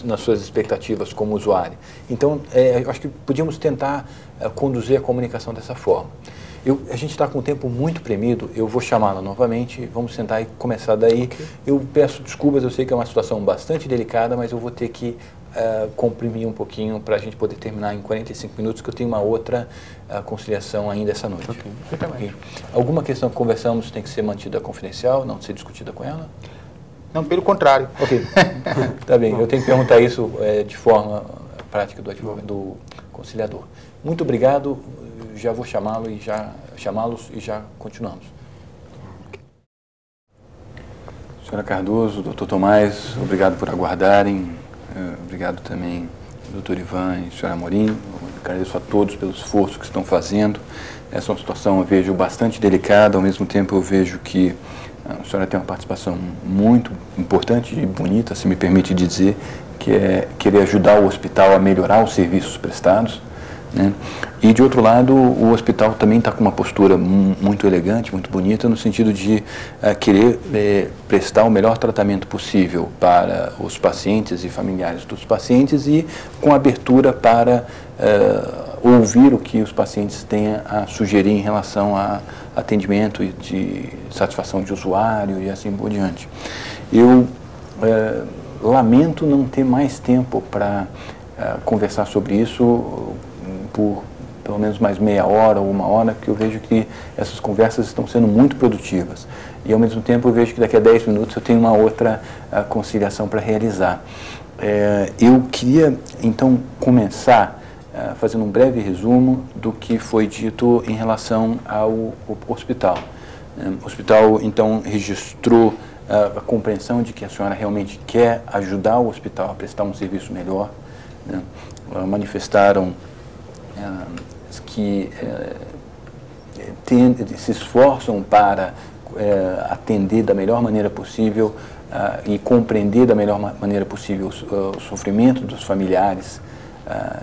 nas suas expectativas como usuário. Então, eu acho que podíamos tentar conduzir a comunicação dessa forma. A gente está com o tempo muito premido, eu vou chamá-la novamente, vamos sentar e começar daí. Okay. Eu peço desculpas, eu sei que é uma situação bastante delicada, mas eu vou ter que comprimir um pouquinho para a gente poder terminar em 45 minutos, que eu tenho uma outra conciliação ainda essa noite. Okay. Alguma questão que conversamos tem que ser mantida confidencial, não ser discutida com ela? Não, pelo contrário. Ok. Tá bem, eu tenho que perguntar isso de forma prática do conciliador. Muito obrigado. Já vou chamá-los e já continuamos. Senhora Cardoso, doutor Tomás, obrigado por aguardarem. Obrigado também, doutor Ivan e senhora Amorim. Agradeço a todos pelo esforço que estão fazendo. Essa é uma situação, eu vejo, bastante delicada. Ao mesmo tempo, eu vejo que a senhora tem uma participação muito importante e bonita, se me permite dizer, que é querer ajudar o hospital a melhorar os serviços prestados. Né? E, de outro lado, o hospital também está com uma postura muito elegante, muito bonita, no sentido de querer prestar o melhor tratamento possível para os pacientes e familiares dos pacientes e com abertura para ouvir o que os pacientes têm a sugerir em relação a atendimento e de satisfação de usuário e assim por diante. Eu lamento não ter mais tempo para conversar sobre isso por pelo menos mais meia hora ou uma hora, porque eu vejo que essas conversas estão sendo muito produtivas. E, ao mesmo tempo, eu vejo que daqui a 10 minutos eu tenho uma outra conciliação para realizar. Eu queria, então, começar fazendo um breve resumo do que foi dito em relação ao hospital. O hospital, então, registrou a compreensão de que a senhora realmente quer ajudar o hospital a prestar um serviço melhor. Né? Manifestaram que se esforçam para atender da melhor maneira possível e compreender da melhor maneira possível o sofrimento dos familiares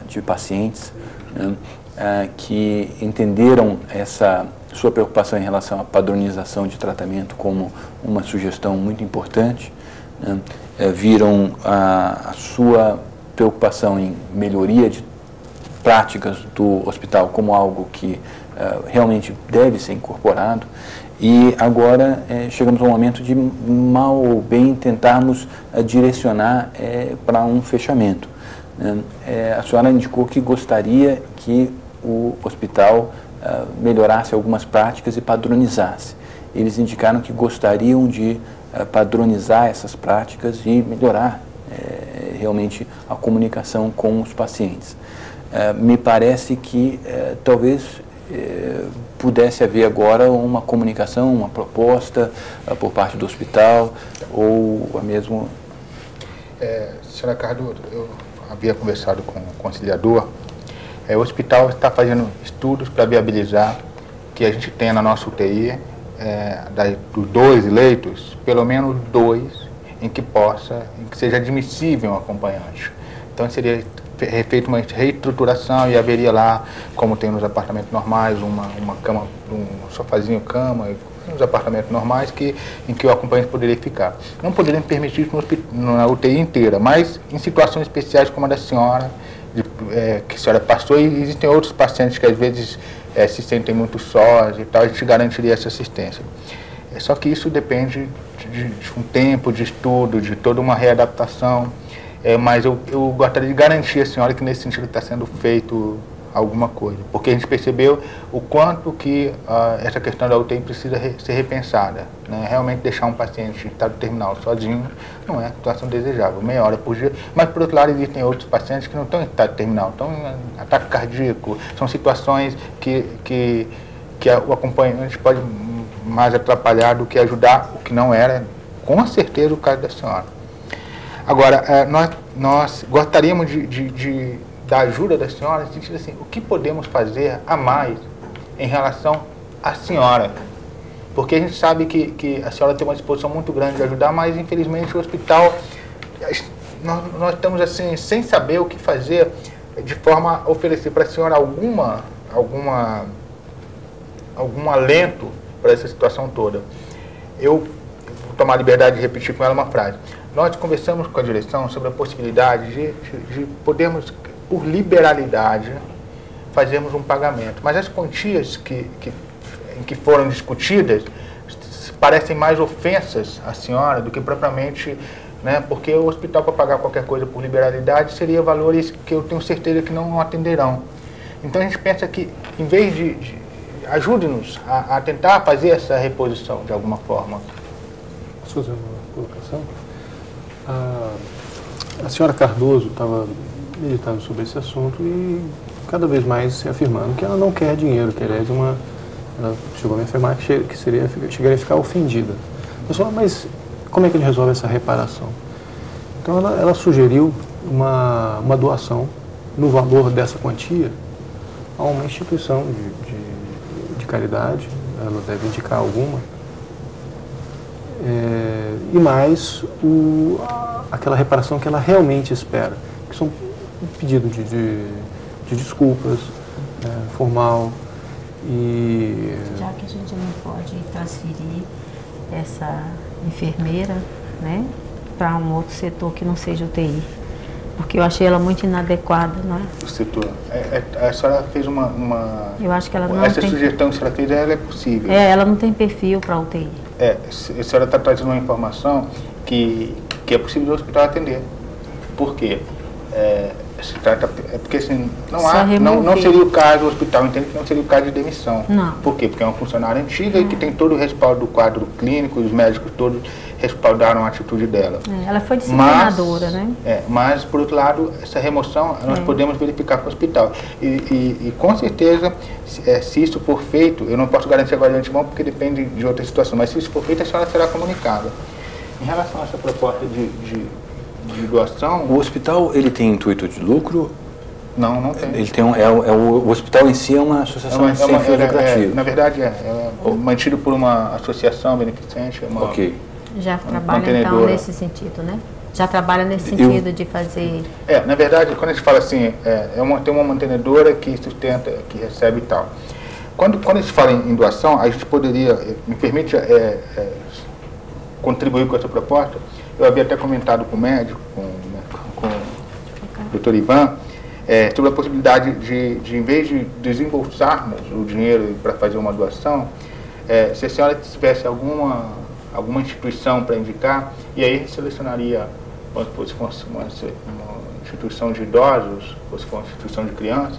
de pacientes, né, que entenderam essa sua preocupação em relação à padronização de tratamento como uma sugestão muito importante, né, viram a sua preocupação em melhoria de práticas do hospital como algo que realmente deve ser incorporado. E agora chegamos ao momento de, mal ou bem, tentarmos direcionar para um fechamento. A senhora indicou que gostaria que o hospital melhorasse algumas práticas e padronizasse. Eles indicaram que gostariam de padronizar essas práticas e melhorar realmente a comunicação com os pacientes. Me parece que talvez pudesse haver agora uma comunicação, uma proposta por parte do hospital ou mesmo... Senhora Cardoso, eu havia conversado com o conciliador. O hospital está fazendo estudos para viabilizar que a gente tenha na nossa UTI, dos 2 leitos, pelo menos 2 em que seja admissível um acompanhante. Então seria feita uma reestruturação e haveria lá, como tem nos apartamentos normais, uma cama, um sofazinho cama, nos apartamentos normais em que o acompanhante poderia ficar. Não poderíamos permitir isso na UTI inteira, mas em situações especiais como a da senhora, que a senhora passou, e existem outros pacientes que às vezes se sentem muito sós e tal, a gente garantiria essa assistência. Só que isso depende de um tempo de estudo, de toda uma readaptação. Mas eu gostaria de garantir a senhora que nesse sentido está sendo feito alguma coisa, porque a gente percebeu o quanto que essa questão da UTI precisa ser repensada, né? Realmente deixar um paciente em estado terminal sozinho não é situação desejável, meia hora por dia, mas por outro lado existem outros pacientes que não estão em estado terminal, estão em ataque cardíaco, são situações que que o acompanhante pode mais atrapalhar do que ajudar, o que não era, com certeza, o caso da senhora. Agora, nós gostaríamos da ajuda da senhora, no sentido assim, o que podemos fazer a mais em relação à senhora? Porque a gente sabe que a senhora tem uma disposição muito grande de ajudar, mas infelizmente o hospital, nós estamos assim, sem saber o que fazer, de forma a oferecer para a senhora algum alento para essa situação toda. Eu vou tomar a liberdade de repetir com ela uma frase. Nós conversamos com a direção sobre a possibilidade de podermos, por liberalidade, fazermos um pagamento. Mas as quantias que foram discutidas parecem mais ofensas à senhora do que propriamente, né, porque o hospital, para pagar qualquer coisa por liberalidade, seria valores que eu tenho certeza que não atenderão. Então a gente pensa que, em vez ajude-nos a tentar fazer essa reposição de alguma forma. Posso fazer uma colocação? A senhora Cardoso estava meditando sobre esse assunto e cada vez mais se afirmando que ela não quer dinheiro, que aliás ela chegou a me afirmar que chegaria a ficar ofendida. Eu falei, mas como é que ele resolve essa reparação? Então ela sugeriu uma doação no valor dessa quantia a uma instituição de caridade, ela deve indicar alguma, e mais aquela reparação que ela realmente espera, que são um pedido de desculpas, formal, e... Já que a gente não pode transferir essa enfermeira, né, para um outro setor que não seja UTI, porque eu achei ela muito inadequada, não é? O setor. A senhora fez eu acho que ela não essa tem... sugestão que a senhora fez, ela é possível. Ela não tem perfil para UTI. A senhora está trazendo uma informação que é possível o hospital atender. Por quê? Porque assim, não seria o caso, o hospital entende que não seria o caso de demissão. Não. Por quê? Porque é uma funcionária antiga e que tem todo o respaldo do quadro clínico, os médicos todos respaldaram a atitude dela. Ela foi disciplinadora, né? Mas, por outro lado, essa remoção nós podemos verificar com o hospital. E com certeza, se isso for feito, eu não posso garantir agora de antemão porque depende de outra situação, mas se isso for feito, a senhora será comunicada. Em relação a essa proposta de doação... O hospital, ele tem intuito de lucro? Não tem. Ele tem o hospital em si é uma associação sem fins lucrativos. Na verdade, mantido por uma associação beneficente. Ok. Já trabalha, então, nesse sentido, né? Já trabalha nesse sentido de fazer... na verdade, quando a gente fala assim, tem uma mantenedora que sustenta, que recebe e tal. Quando a gente fala em doação, a gente poderia, me permite contribuir com essa proposta. Eu havia até comentado com o médico, com o Dr. Ivan, sobre a possibilidade de, em vez de desembolsarmos o dinheiro para fazer uma doação, se a senhora tivesse alguma instituição para indicar, e aí selecionaria, se fosse uma instituição de idosos, ou se fosse uma instituição de crianças,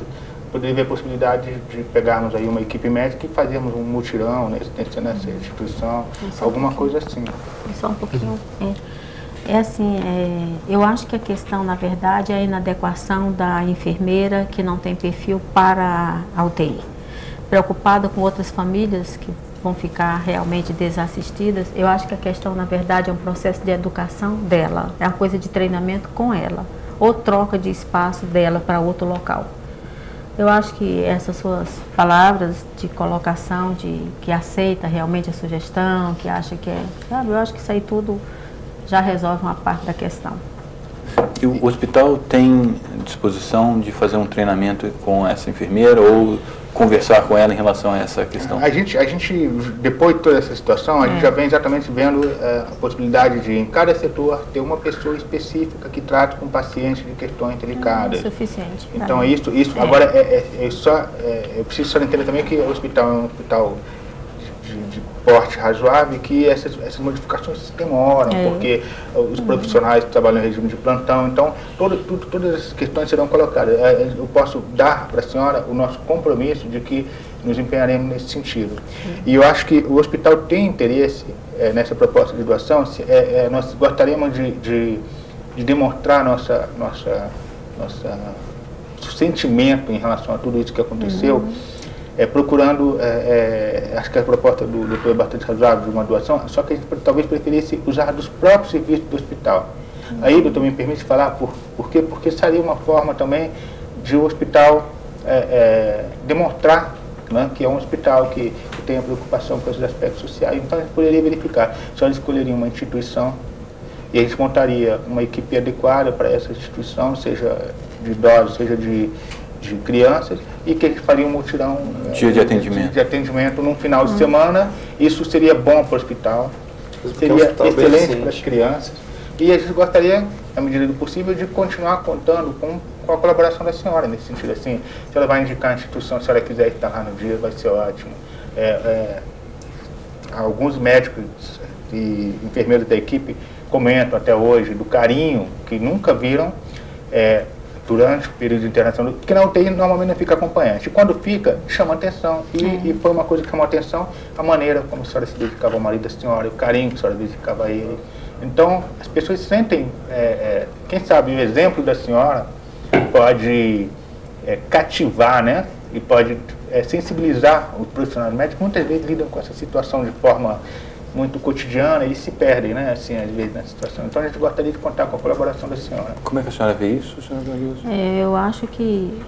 poderia haver a possibilidade de pegarmos aí uma equipe médica e fazermos um mutirão nessa instituição, alguma coisa assim. Só um pouquinho. Eu acho que a questão, na verdade, é a inadequação da enfermeira que não tem perfil para a UTI. Preocupada com outras famílias que vão ficar realmente desassistidas, eu acho que a questão, na verdade, é um processo de educação dela, é uma coisa de treinamento com ela, ou troca de espaço dela para outro local. Eu acho que essas suas palavras de colocação, que aceita realmente a sugestão, que acha que eu acho que isso aí tudo já resolve uma parte da questão. E o hospital tem disposição de fazer um treinamento com essa enfermeira ou conversar com ela em relação a essa questão? A gente depois de toda essa situação, a gente já vem exatamente vendo a possibilidade de, em cada setor, ter uma pessoa específica que trate com pacientes de questões delicadas. É suficiente. Então, isso agora, eu preciso só entender também que o hospital é um hospital de porte razoável e que essas modificações demoram, porque os profissionais trabalham em regime de plantão, então todas essas questões serão colocadas. Eu posso dar para a senhora o nosso compromisso de que nos empenharemos nesse sentido. E eu acho que o hospital tem interesse nessa proposta de doação. Nós gostaríamos de demonstrar nosso sentimento em relação a tudo isso que aconteceu. procurando, acho que a proposta do doutor é bastante razoável, de uma doação, só que a gente talvez preferisse usar dos próprios serviços do hospital. Aí, doutor, me permite falar por quê? Porque seria uma forma também de o hospital demonstrar, né, que é um hospital que tem a preocupação com esses aspectos sociais. Então, a gente poderia verificar. Só escolheria uma instituição e a gente montaria uma equipe adequada para essa instituição, seja de idosos, seja de crianças, e que a gente faria um mutirão de atendimento. De atendimento num final de semana. Isso seria bom para o hospital, seria excelente para as crianças. E a gente gostaria, na medida do possível, de continuar contando com a colaboração da senhora, nesse sentido. Assim, se ela vai indicar a instituição, se ela quiser estar lá no dia, vai ser ótimo. Alguns médicos e enfermeiros da equipe comentam até hoje do carinho que nunca viram durante o período de internação, porque na UTI normalmente não fica acompanhante. Quando fica, chama atenção. E foi uma coisa que chamou atenção, a maneira como a senhora se dedicava ao marido da senhora, o carinho que a senhora dedicava a ele. Então, as pessoas sentem, quem sabe, o exemplo da senhora pode cativar, né? E pode sensibilizar os profissionais médicos. Muitas vezes lidam com essa situação de forma muito cotidiana e se perdem, né, assim, às vezes, na situação. Então, a gente gostaria de contar com a colaboração da senhora. Como é que a senhora vê isso, senhora Glorioso? Eu acho que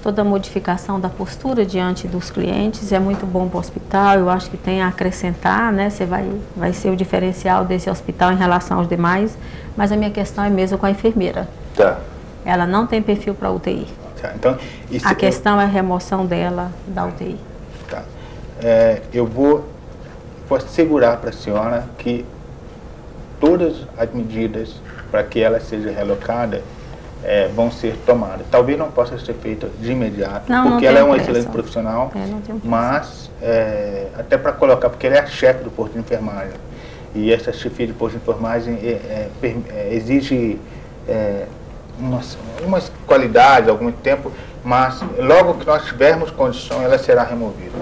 toda modificação da postura diante dos clientes é muito bom para o hospital. Eu acho que tem a acrescentar, né, você vai ser o diferencial desse hospital em relação aos demais, mas a minha questão é mesmo com a enfermeira. Tá. Ela não tem perfil para UTI. Tá, então, a questão é a remoção dela da UTI. Tá. Eu vou assegurar para a senhora que todas as medidas para que ela seja relocada vão ser tomadas. Talvez não possa ser feita de imediato, porque ela é uma excelente profissional, mas até para colocar, porque ela é a chefe do posto de enfermagem. E essa chefia de posto de enfermagem exige umas qualidades, algum tempo, mas logo que nós tivermos condição, ela será removida.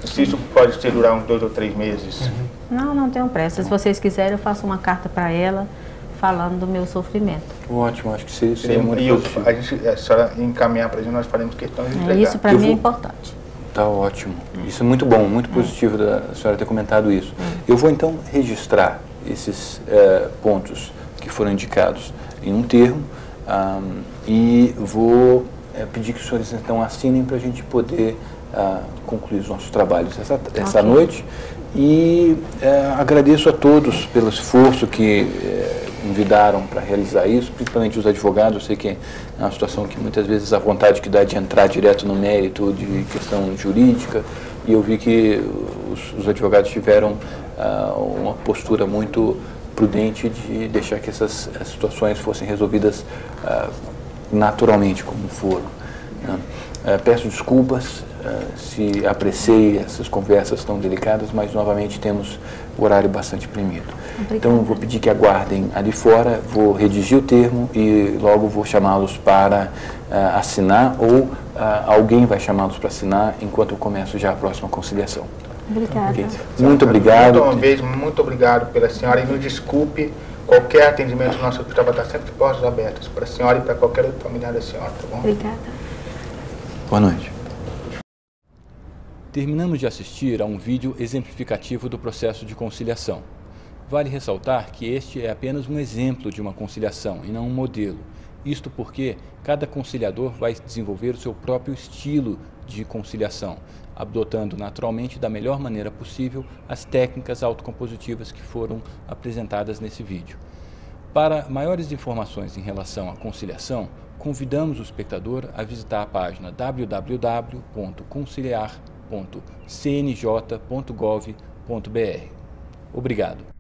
Se isso pode ser durar uns 2 ou 3 meses. Não tenho pressa. Se vocês quiserem, eu faço uma carta para ela falando do meu sofrimento. Ótimo, acho que seria muito positivo. A senhora encaminhar para a gente, nós faremos questão de entregar. Isso para mim é importante. Tá ótimo. Isso é muito bom, muito positivo da senhora ter comentado isso. Eu vou então registrar esses pontos que foram indicados em um termo e vou pedir que os senhores então assinem para a gente poder concluir os nossos trabalhos essa noite. E agradeço a todos pelo esforço que envidaram para realizar isso, principalmente os advogados. Eu sei que é uma situação que muitas vezes a vontade que dá de entrar direto no mérito de questão jurídica, e eu vi que os advogados tiveram uma postura muito prudente de deixar que essas situações fossem resolvidas naturalmente, como foram. Peço desculpas se apreciei essas conversas tão delicadas, mas novamente temos o horário bastante premido. Obrigada. Então eu vou pedir que aguardem ali fora, vou redigir o termo e logo vou chamá-los para assinar, ou alguém vai chamá-los para assinar enquanto eu começo já a próxima conciliação. Obrigada. Okay? Muito obrigado. Uma vez, muito obrigado pela senhora, e nos desculpe, qualquer atendimento no nosso hospital vai estar sempre de portas abertas para a senhora e para qualquer outro familiar da senhora, tá bom? Obrigada. Boa noite. Terminamos de assistir a um vídeo exemplificativo do processo de conciliação. Vale ressaltar que este é apenas um exemplo de uma conciliação e não um modelo. Isto porque cada conciliador vai desenvolver o seu próprio estilo de conciliação, adotando naturalmente da melhor maneira possível as técnicas autocompositivas que foram apresentadas nesse vídeo. Para maiores informações em relação à conciliação, convidamos o espectador a visitar a página www.conciliar.cnj.gov.br. Obrigado.